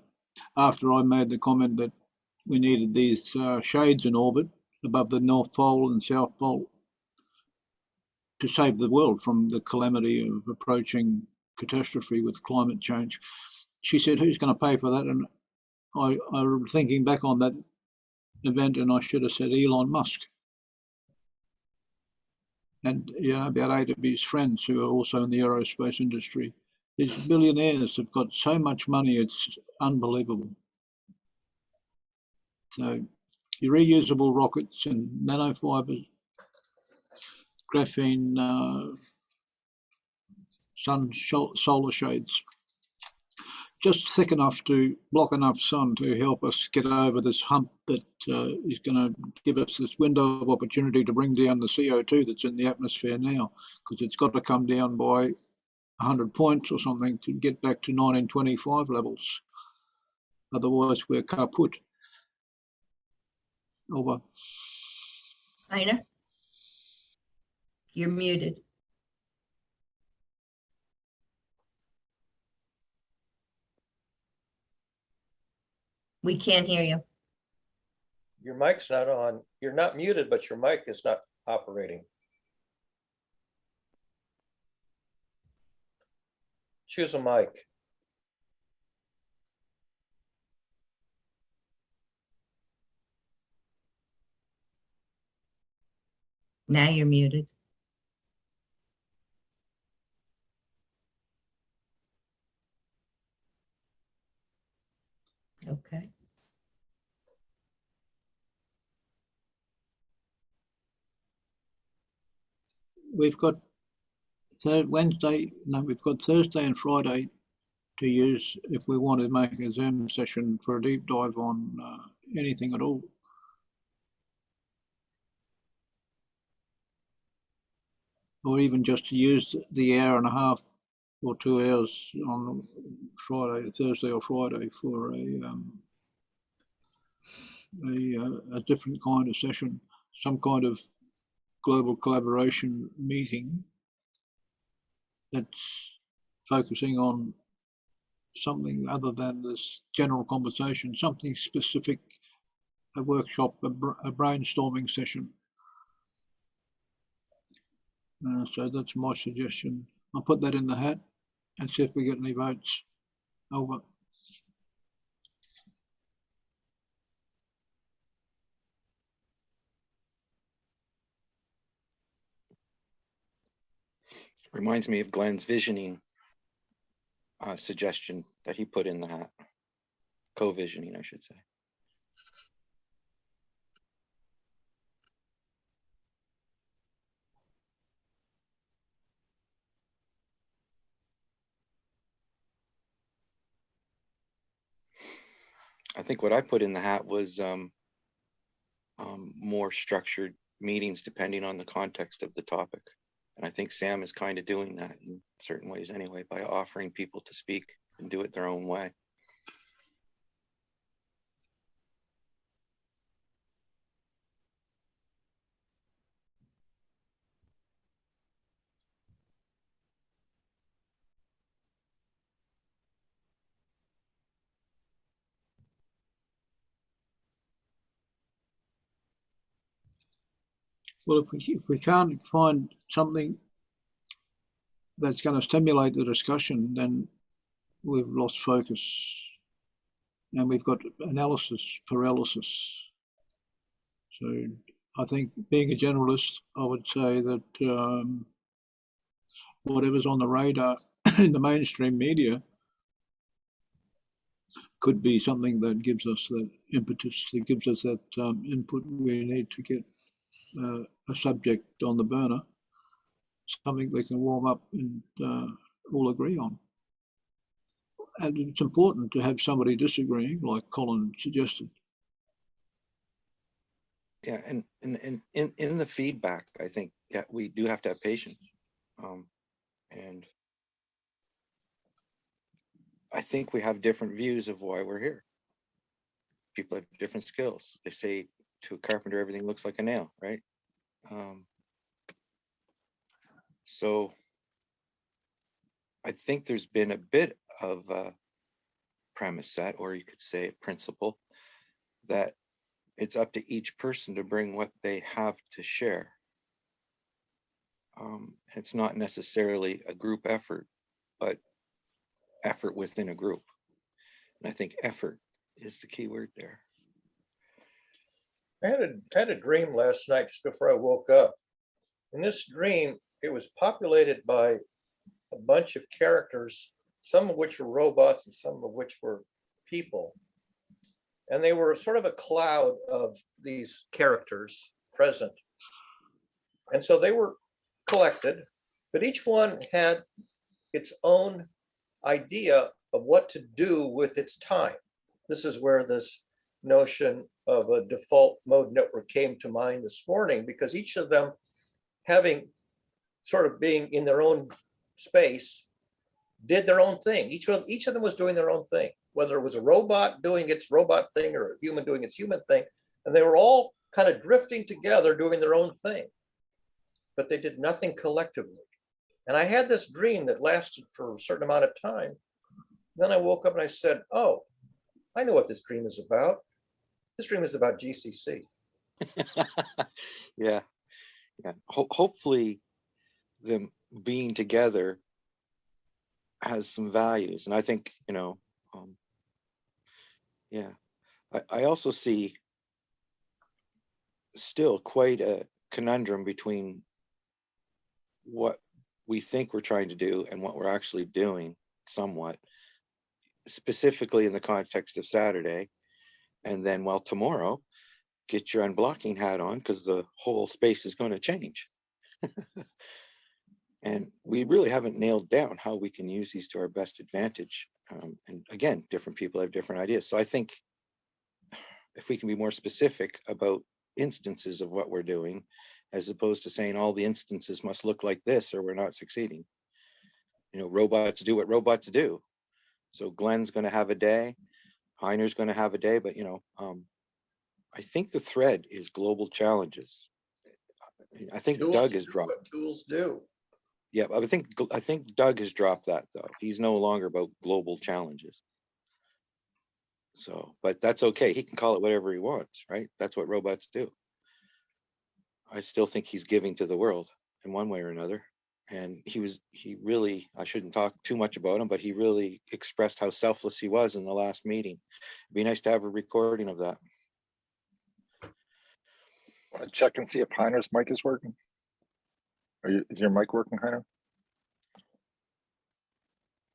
after I made the comment that we needed these shades in orbit above the North Pole and South Pole to save the world from the calamity of approaching catastrophe with climate change, she said, who's going to pay for that? And I'm thinking back on that event, and I should have said Elon Musk. And about 8 of his friends who are also in the aerospace industry. These billionaires have got so much money, it's unbelievable. So reusable rockets and nanofibers, graphene, solar shades, just thick enough to block enough sun to help us get over this hump that is going to give us this window of opportunity to bring down the CO2 that's in the atmosphere now, because it's got to come down by 100 points or something to get back to 1925 levels. Otherwise, we're kaput. Over. Heiner, you're muted. We can't hear you. Your mic's not on. You're not muted, but your mic is not operating. Choose a mic. Now you're muted. Okay. We've got Thursday and Friday to use if we want to make a Zoom session for a deep dive on anything at all. Or even just to use the hour and a half or 2 hours on Friday, Thursday or Friday for a different kind of session, some kind of global collaboration meeting that's focusing on something other than this general conversation, something specific, a workshop, a brainstorming session. So that's my suggestion. I'll put that in the hat and see if we get any votes. Over. Reminds me of Glenn's visioning suggestion that he put in the hat. Co-visioning, I should say. I think what I put in the hat was more structured meetings depending on the context of the topic. And I think Sam is kind of doing that in certain ways anyway, by offering people to speak and do it their own way. Well, if we can't find something that's going to stimulate the discussion, then we've lost focus and we've got analysis paralysis. So I think being a generalist, I would say that whatever's on the radar in the mainstream media could be something that gives us that impetus, that gives us that input we need to get a subject on the burner, something we can warm up and all agree on. And it's important to have somebody disagreeing, like Colin suggested. Yeah, and in the feedback, I think we do have to have patience. And I think we have different views of why we're here. People have different skills. They say to a carpenter, everything looks like a nail, right? So I think there's been a bit of a premise set, or you could say a principle, that it's up to each person to bring what they have to share. It's not necessarily a group effort, but effort within a group. And I think effort is the key word there. I had a dream last night just before I woke up. In this dream, it was populated by a bunch of characters, some of which were robots and some of which were people. And they were sort of a cloud of these characters present. And so they were collected, but each one had its own idea of what to do with its time. This is where this notion of a default mode network came to mind this morning, because each of them, having sort of being in their own space, did their own thing. Each of them was doing their own thing, whether it was a robot doing its robot thing or a human doing its human thing. And they were all kind of drifting together doing their own thing, but they did nothing collectively. And I had this dream that lasted for a certain amount of time. Then I woke up and I said, oh, I know what this dream is about. This dream is about GCC. Yeah. Hopefully them being together has some values. And I think, I also see still quite a conundrum between what we think we're trying to do and what we're actually doing, somewhat, specifically in the context of Saturday. And then, well, tomorrow, get your unblocking hat on, because the whole space is going to change. And we really haven't nailed down how we can use these to our best advantage. And again, different people have different ideas. So I think if we can be more specific about instances of what we're doing, as opposed to saying all the instances must look like this or we're not succeeding. Robots do what robots do. So Glenn's going to have a day, Heiner's going to have a day, but I think the thread is global challenges. I think Tools Doug has do dropped. what tools do. Yeah, I think Doug has dropped that, though. He's no longer about global challenges. So, but that's okay. He can call it whatever he wants, right? That's what robots do. I still think he's giving to the world in one way or another. And he really, I shouldn't talk too much about him, but he really expressed how selfless he was in the last meeting. It'd be nice to have a recording of that. Check and see if Heiner's mic is working. Is your mic working, Heiner?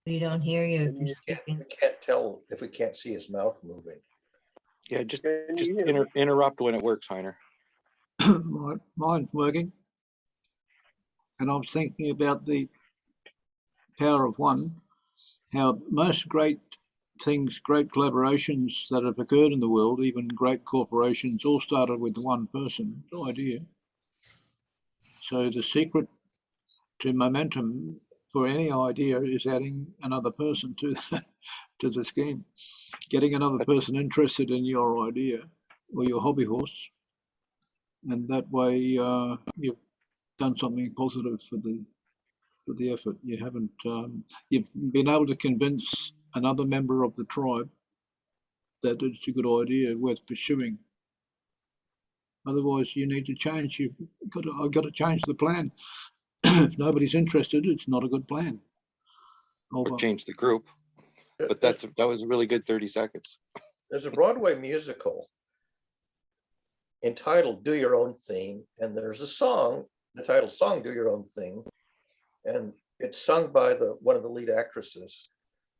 We don't hear you if you're We speaking. can't tell if we can't see his mouth moving. Yeah, just interrupt when it works, Heiner. Mine's working. And I'm thinking about the power of one, how most great things, great collaborations that have occurred in the world, even great corporations, all started with one person idea. So the secret to momentum for any idea is adding another person to the scheme, getting another person interested in your idea or your hobby horse, and that way you've done something positive for the effort. You haven't you've been able to convince another member of the tribe that it's a good idea worth pursuing. Otherwise, you need to change. I've got to change the plan. If nobody's interested, it's not a good plan. Or change the group. But that was a really good 30 seconds. There's a Broadway musical entitled Do Your Own Thing, and there's a song, the title song, Do Your Own Thing, and it's sung by one of the lead actresses.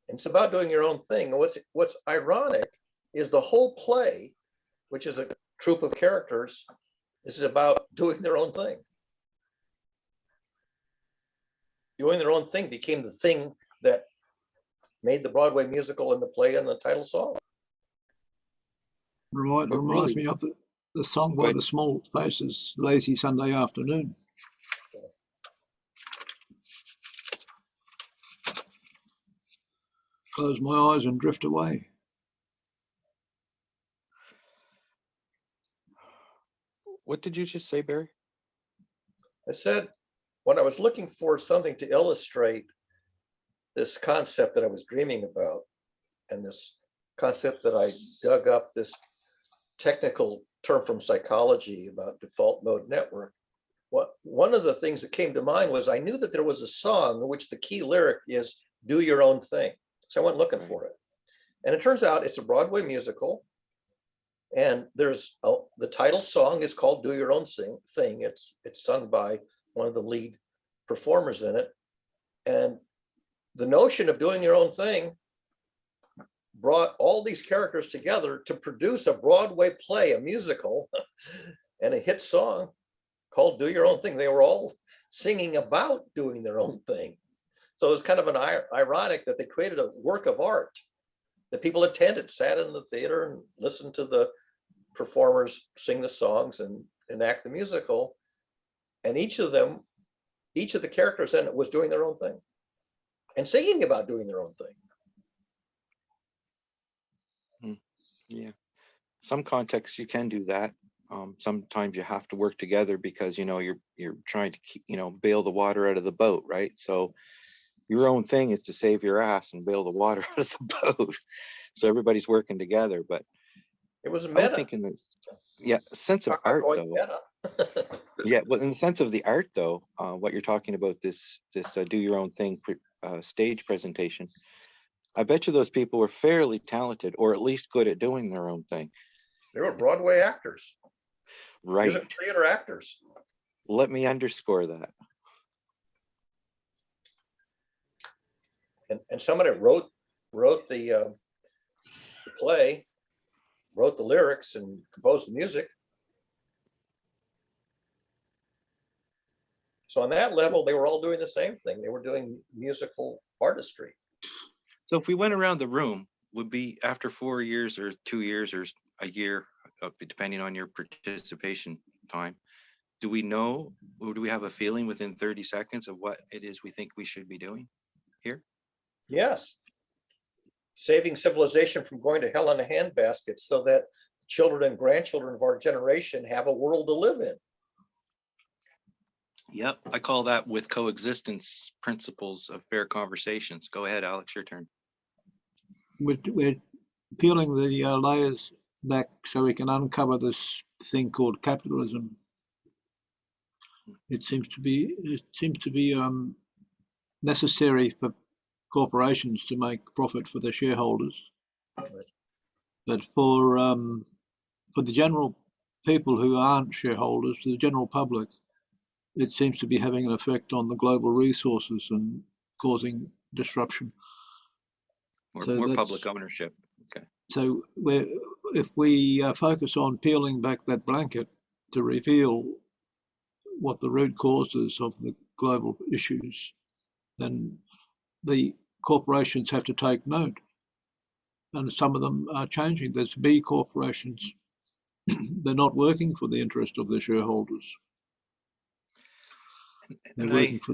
And it's about doing your own thing. And what's ironic is the whole play, which is a troupe of characters, This is about doing their own thing. Doing their own thing became the thing that made the Broadway musical and the play and the title song. But Reminds really- me of the song Go by ahead. the Small Faces, Lazy Sunday Afternoon. Close my eyes and drift away. What did you just say, Barry? I said, when I was looking for something to illustrate this concept that I was dreaming about, and this concept that I dug up, this technical term from psychology about default mode network, one of the things that came to mind was I knew that there was a song in which the key lyric is "do your own thing." So I went looking for it. And it turns out it's a Broadway musical. And there's the title song is called "Do Your Own Thing." It's sung by one of the lead performers in it. And the notion of doing your own thing brought all these characters together to produce a Broadway play, a musical, and a hit song called "Do Your Own Thing." They were all singing about doing their own thing. So it was kind of an ironic that they created a work of art that people attended, sat in the theater and listened to the performers sing the songs and enact the musical. And each of the characters in it was doing their own thing and singing about doing their own thing. Yeah. Some contexts you can do that. Sometimes you have to work together because you're trying to keep, bail the water out of the boat, right? So your own thing is to save your ass and bail the water out of the boat. So everybody's working together. But It was I would meta. think in the sense of Talk about art going though. meta. Yeah, well, in the sense of the art though, what you're talking about, this do your own thing stage presentation, I bet you those people were fairly talented, or at least good at doing their own thing. They were Broadway actors, Right. music theater actors. Let me underscore that. And somebody wrote the play, wrote the lyrics, and composed the music. So on that level, they were all doing the same thing. They were doing musical artistry. So if we went around the room, would be after 4 years or 2 years or a year, depending on your participation time, do we know, or do we have a feeling within 30 seconds of what it is we think we should be doing here? Yes. Saving civilization from going to hell in a handbasket so that children and grandchildren of our generation have a world to live in. Yep, I call that with coexistence principles of fair conversations. Go ahead, Alex, your turn. We're peeling the layers back so we can uncover this thing called capitalism. It seems to be necessary for corporations to make profit for their shareholders, but for the general people who aren't shareholders, the general public, it seems to be having an effect on the global resources and causing disruption. More public ownership. Okay. So if we focus on peeling back that blanket to reveal what the root causes of the global issues, then the corporations have to take note. And some of them are changing. There's B corporations. They're not working for the interest of their shareholders. They're working for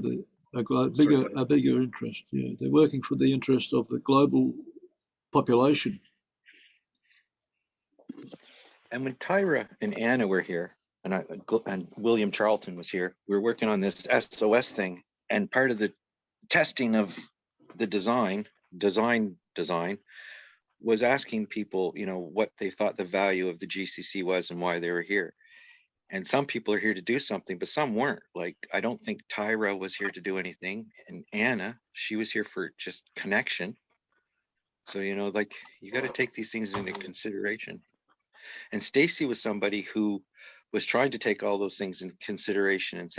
a bigger interest. Yeah, they're working for the interest of the global population. And when Tyra and Anna were here, and William Charlton was here, we were working on this SOS thing, and part of the testing of the design was asking people, what they thought the value of the GCC was and why they were here. And some people are here to do something, but some weren't. Like, I don't think Tyra was here to do anything. And Anna, she was here for just connection. So, you got to take these things into consideration. And Stacy was somebody who was trying to take all those things into consideration and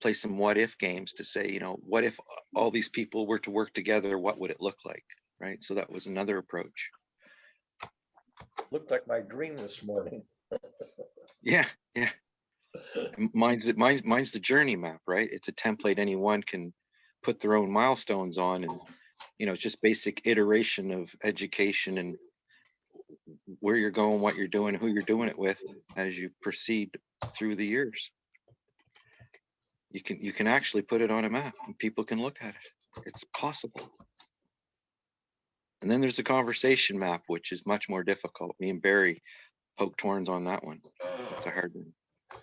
play some what if games to say, what if all these people were to work together, what would it look like? Right. So that was another approach. Looked like my dream this morning. Yeah. Mine's the journey map, right? It's a template anyone can put their own milestones on, and it's just basic iteration of education and where you're going, what you're doing, who you're doing it with as you proceed through the years. You can actually put it on a map and people can look at it. It's possible. And then there's the conversation map, which is much more difficult. Me and Barry poked horns on that one. It's a hard one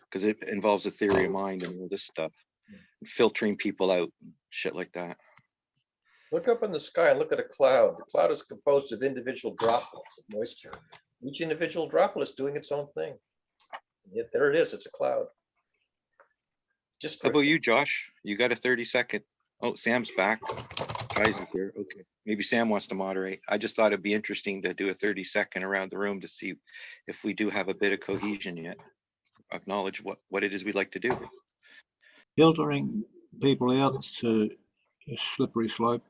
because it involves a theory of mind and all this stuff, and filtering people out, and shit like that. Look up in the sky and look at a cloud. The cloud is composed of individual droplets of moisture. Each individual droplet is doing its own thing. And yet there it is, it's a cloud. Just How about you, Josh? You got a 30-second. Oh, Sam's back. Guys is here. Okay. Maybe Sam wants to moderate. I just thought it'd be interesting to do a 30-second around the room to see if we do have a bit of cohesion yet. Acknowledge what it is we'd like to do. Filtering people out to a slippery slope.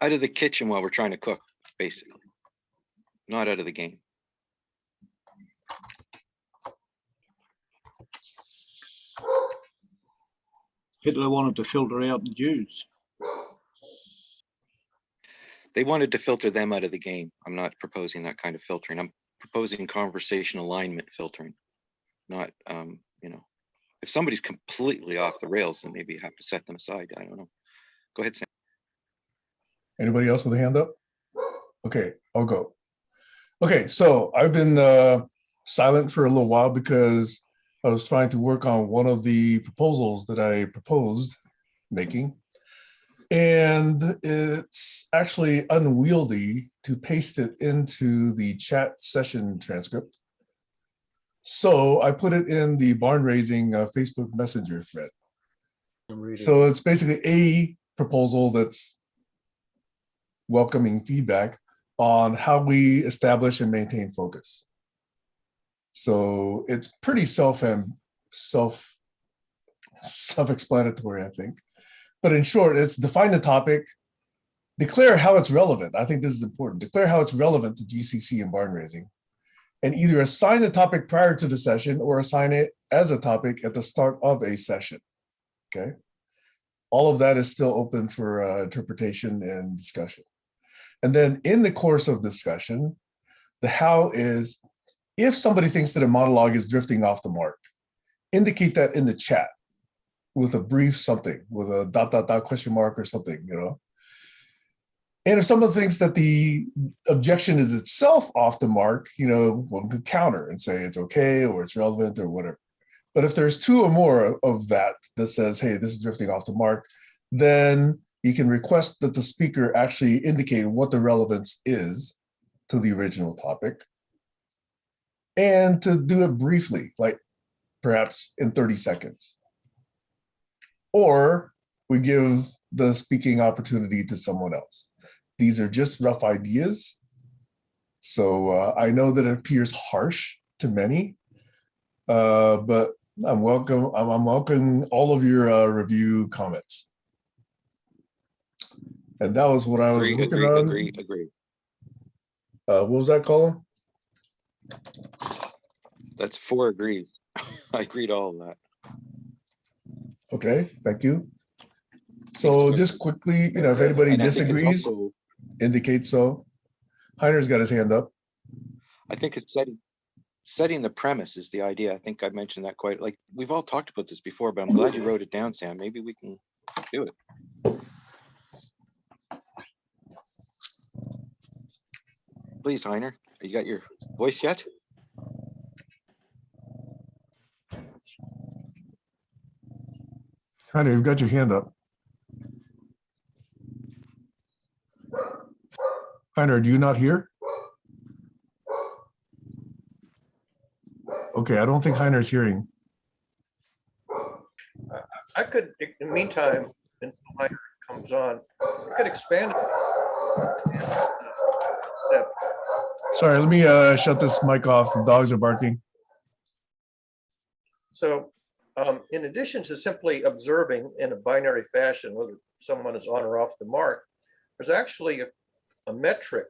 Out of the kitchen while we're trying to cook, basically. Not out of the game. Hitler wanted to filter out the Jews. They wanted to filter them out of the game. I'm not proposing that kind of filtering. I'm proposing conversation alignment filtering. Not, if somebody's completely off the rails, then maybe you have to set them aside. I don't know. Go ahead, Sam. Anybody else with a hand up? Okay, I'll go. Okay, so I've been silent for a little while because I was trying to work on one of the proposals that I proposed making. And it's actually unwieldy to paste it into the chat session transcript. So I put it in the barn raising Facebook Messenger thread. So it's basically a proposal that's welcoming feedback on how we establish and maintain focus. So it's pretty self-explanatory, I think. But in short, it's define the topic, declare how it's relevant. I think this is important. Declare how it's relevant to GCC and barn raising, and either assign the topic prior to the session or assign it as a topic at the start of a session. Okay. All of that is still open for interpretation and discussion. And then in the course of discussion, the how is, if somebody thinks that a monologue is drifting off the mark, indicate that in the chat with a brief something, with a ... question mark or something, And if someone thinks that the objection is itself off the mark, one could counter and say it's okay or it's relevant or whatever. But if there's two or more of that says, hey, this is drifting off the mark, then you can request that the speaker actually indicate what the relevance is to the original topic, and to do it briefly, like perhaps in 30 seconds. Or we give the speaking opportunity to someone else. These are just rough ideas. So I know that it appears harsh to many, but I'm welcome all of your review comments. And that was what I was working on. Agree. What was that, Colin? That's 4 agrees. I agreed to all of that. Okay, thank you. So just quickly, if anybody disagrees, indicate so. Heiner's got his hand up. I think it's setting the premise is the idea. I think I mentioned that quite, like, we've all talked about this before, but I'm glad you wrote it down, Sam. Maybe we can do it. Please, Heiner, you got your voice yet? Heiner, you've got your hand up. Heiner, do you not hear? Okay, I don't think Heiner's hearing. I could, in the meantime, until Heiner comes on, I could expand it. Sorry, let me shut this mic off. The dogs are barking. So in addition to simply observing in a binary fashion whether someone is on or off the mark, there's actually a metric.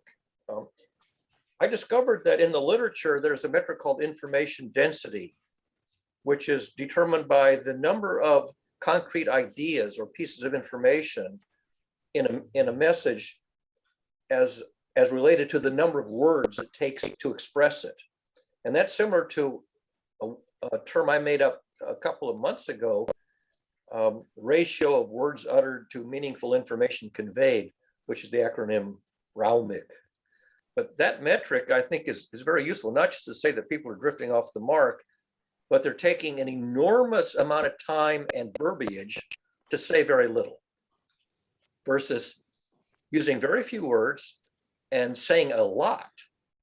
I discovered that in the literature, there's a metric called information density, which is determined by the number of concrete ideas or pieces of information in a message as related to the number of words it takes to express it. And that's similar to a term I made up a couple of months ago, ratio of words uttered to meaningful information conveyed, which is the acronym RAUMIC. But that metric, I think, is very useful, not just to say that people are drifting off the mark, but they're taking an enormous amount of time and verbiage to say very little, versus using very few words and saying a lot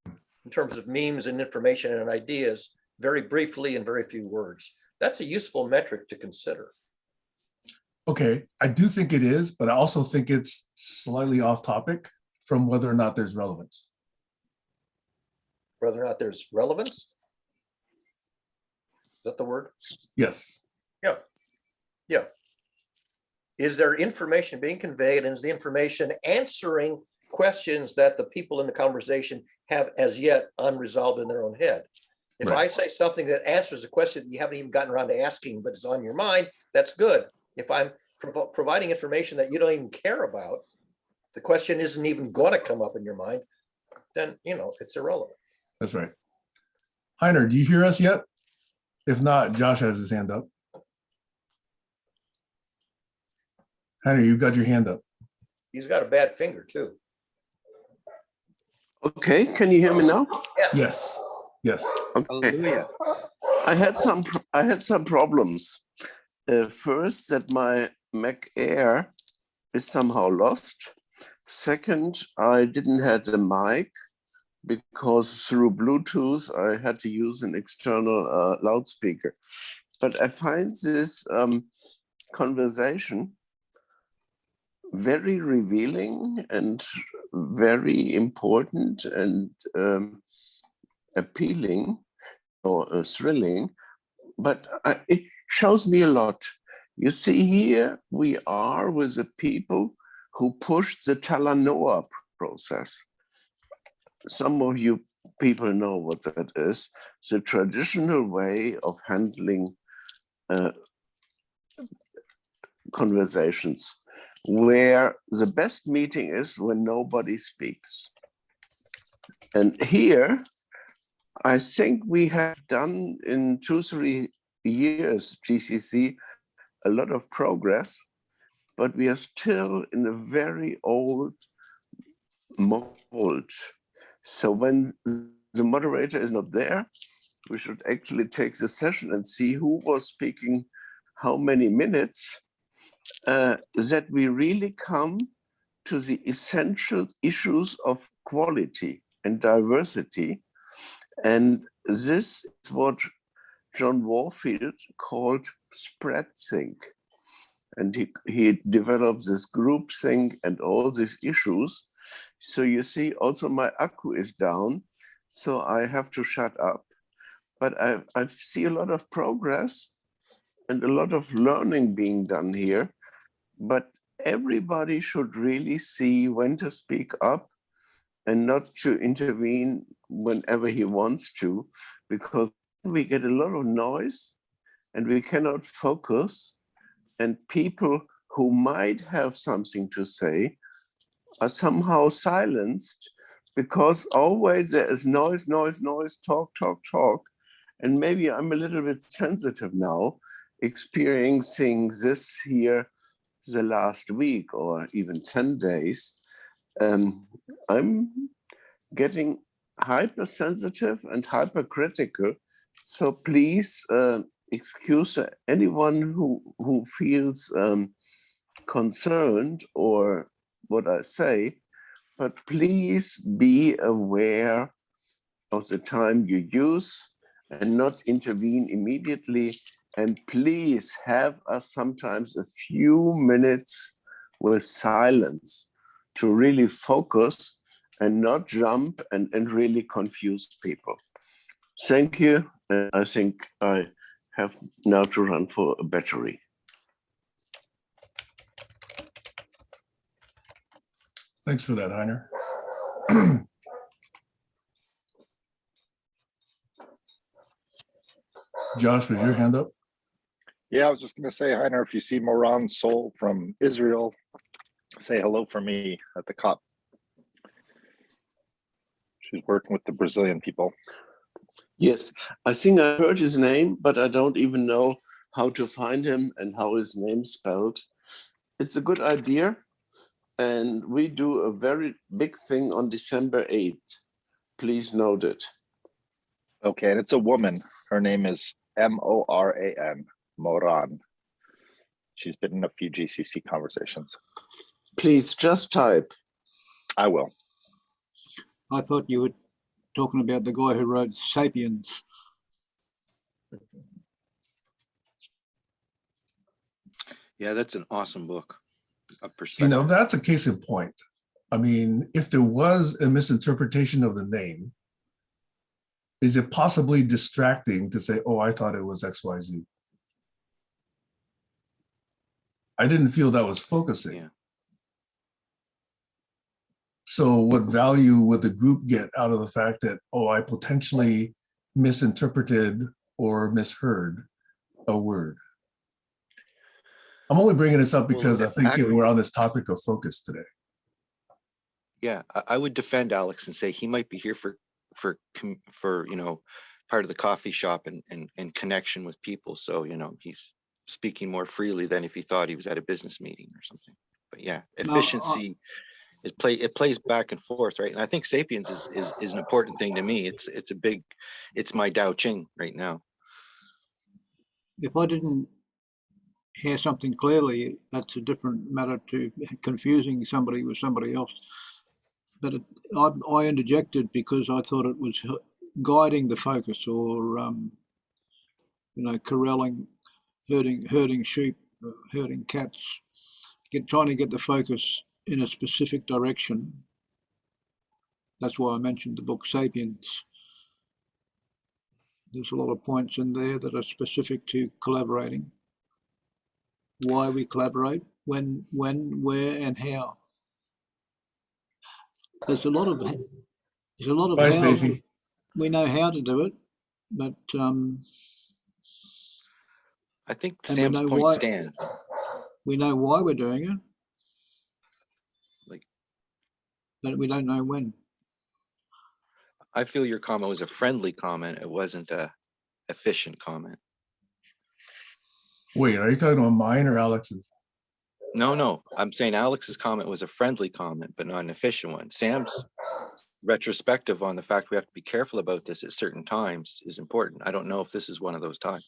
in terms of memes and information and ideas very briefly in very few words. That's a useful metric to consider. Okay, I do think it is, but I also think it's slightly off topic from whether or not there's relevance. Whether or not there's relevance? Is that the word? Yes. Yeah. Yeah. Is there information being conveyed, and is the information answering questions that the people in the conversation have as yet unresolved in their own head? If Right. I say something that answers a question that you haven't even gotten around to asking, but is on your mind, that's good. If I'm providing information that you don't even care about, the question isn't even going to come up in your mind, then, you know, it's irrelevant. That's right. Heiner, do you hear us yet? If not, Josh has his hand up. Heiner, you've got your hand up. He's got a bad finger too. Okay, can you hear me now? Yes. Yes. Yes. Okay. I had some problems. First, that my Mac Air is somehow lost. Second, I didn't have a mic because through Bluetooth I had to use an external loudspeaker. But I find this conversation very revealing and very important and appealing or thrilling, but it shows me a lot. You see, here we are with the people who pushed the Talanoa process. Some of you people know what that is, the traditional way of handling conversations, where the best meeting is when nobody speaks. And here, I think we have done in 2-3 years, GCC, a lot of progress, but we are still in a very old mold. So when the moderator is not there, we should actually take the session and see who was speaking how many minutes, that we really come to the essential issues of quality and diversity. And this is what John Warfield called spread think. And he developed this group think and all these issues. So you see, also my accu is down, so I have to shut up. But I see a lot of progress and a lot of learning being done here. But everybody should really see when to speak up and not to intervene whenever he wants to, because we get a lot of noise and we cannot focus, and people who might have something to say are somehow silenced because always there is noise, noise, noise, talk, talk, talk. And maybe I'm a little bit sensitive now, experiencing this here the last week or even 10 days. I'm getting hypersensitive and hypercritical. So please excuse anyone who feels concerned or what I say, but please be aware of the time you use and not intervene immediately. And please have us sometimes a few minutes with silence to really focus and not jump and really confuse people. Thank you. I think I have now to run for a battery. Thanks for that, Heiner. Josh, was your hand up? Yeah, I was just gonna say, Heiner, if you see Moran Sol from Israel, say hello for me at the COP. She's working with the Brazilian people. Yes, I think I heard his name, but I don't even know how to find him and how his name's spelled. It's a good idea. And we do a very big thing on December 8th. Please note it. Okay, and it's a woman. Her name is Moran, Moran. She's been in a few GCC conversations. Please just type. I will. I thought you were talking about the guy who wrote *Sapiens*. Yeah, that's an awesome book. A You perspective. know, that's a case in point. I mean, if there was a misinterpretation of the name, is it possibly distracting to say, oh, I thought it was XYZ? I didn't feel that was focusing. Yeah. So what value would the group get out of the fact that, oh, I potentially misinterpreted or misheard a word? I'm only bringing this up because I think we're on this topic of focus today. Yeah, I would defend Alex and say he might be here for you know, part of the coffee shop and connection with people. So, you know, he's speaking more freely than if he thought he was at a business meeting or something. But yeah, efficiency it plays back and forth, right? And I think Sapiens is an important thing to me. It's my Tao Ching right now. If I didn't hear something clearly, that's a different matter to confusing somebody with somebody else. But I interjected because I thought it was guiding the focus, or you know, corralling, herding sheep, herding cats, trying to get the focus in a specific direction. That's why I mentioned the book *Sapiens*. There's a lot of points in there that are specific to collaborating. Why we collaborate, when, where, and how. There's a lot of Bye, how. Stacey. We know how to do it, but I think and we Sam's know point why. stands. We know why we're doing it, Like, but we don't know when. I feel your comment was a friendly comment. It wasn't a efficient comment. Wait, are you talking about mine or Alex's? No, I'm saying Alex's comment was a friendly comment, but not an efficient one. Sam's retrospective on the fact we have to be careful about this at certain times is important. I don't know if this is one of those times.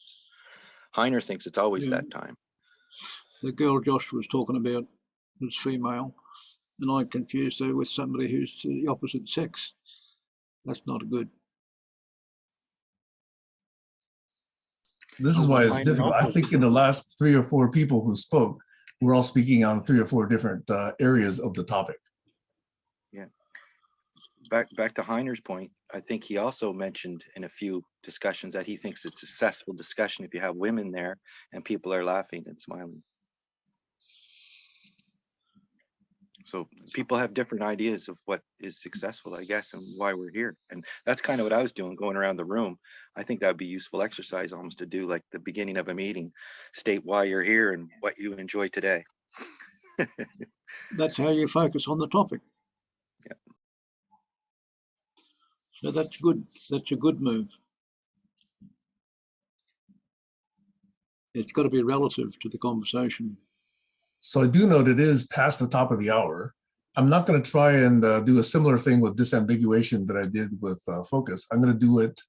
Heiner thinks it's always that time. The girl Josh was talking about was female, and I confused her with somebody who's the opposite sex. That's not good. This is why it's difficult. I think in the last 3 or 4 people who spoke, we're all speaking on 3 or 4 different areas of the topic. Yeah. Back to Heiner's point, I think he also mentioned in a few discussions that he thinks it's a successful discussion if you have women there and people are laughing and smiling. So people have different ideas of what is successful, I guess, and why we're here. And that's kind of what I was doing, going around the room. I think that would be useful exercise almost to do, like the beginning of a meeting, state why you're here and what you enjoy today. That's how you focus on the topic. Yeah. So that's good. That's a good move. It's got to be relative to the conversation. So I do know that it is past the top of the hour. I'm not going to try and do a similar thing with disambiguation that I did with focus. I'm going to do it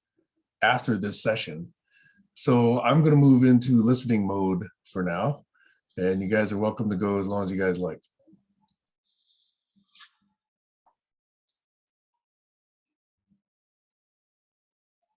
after this session. So I'm going to move into listening mode for now. And you guys are welcome to go as long as you guys like.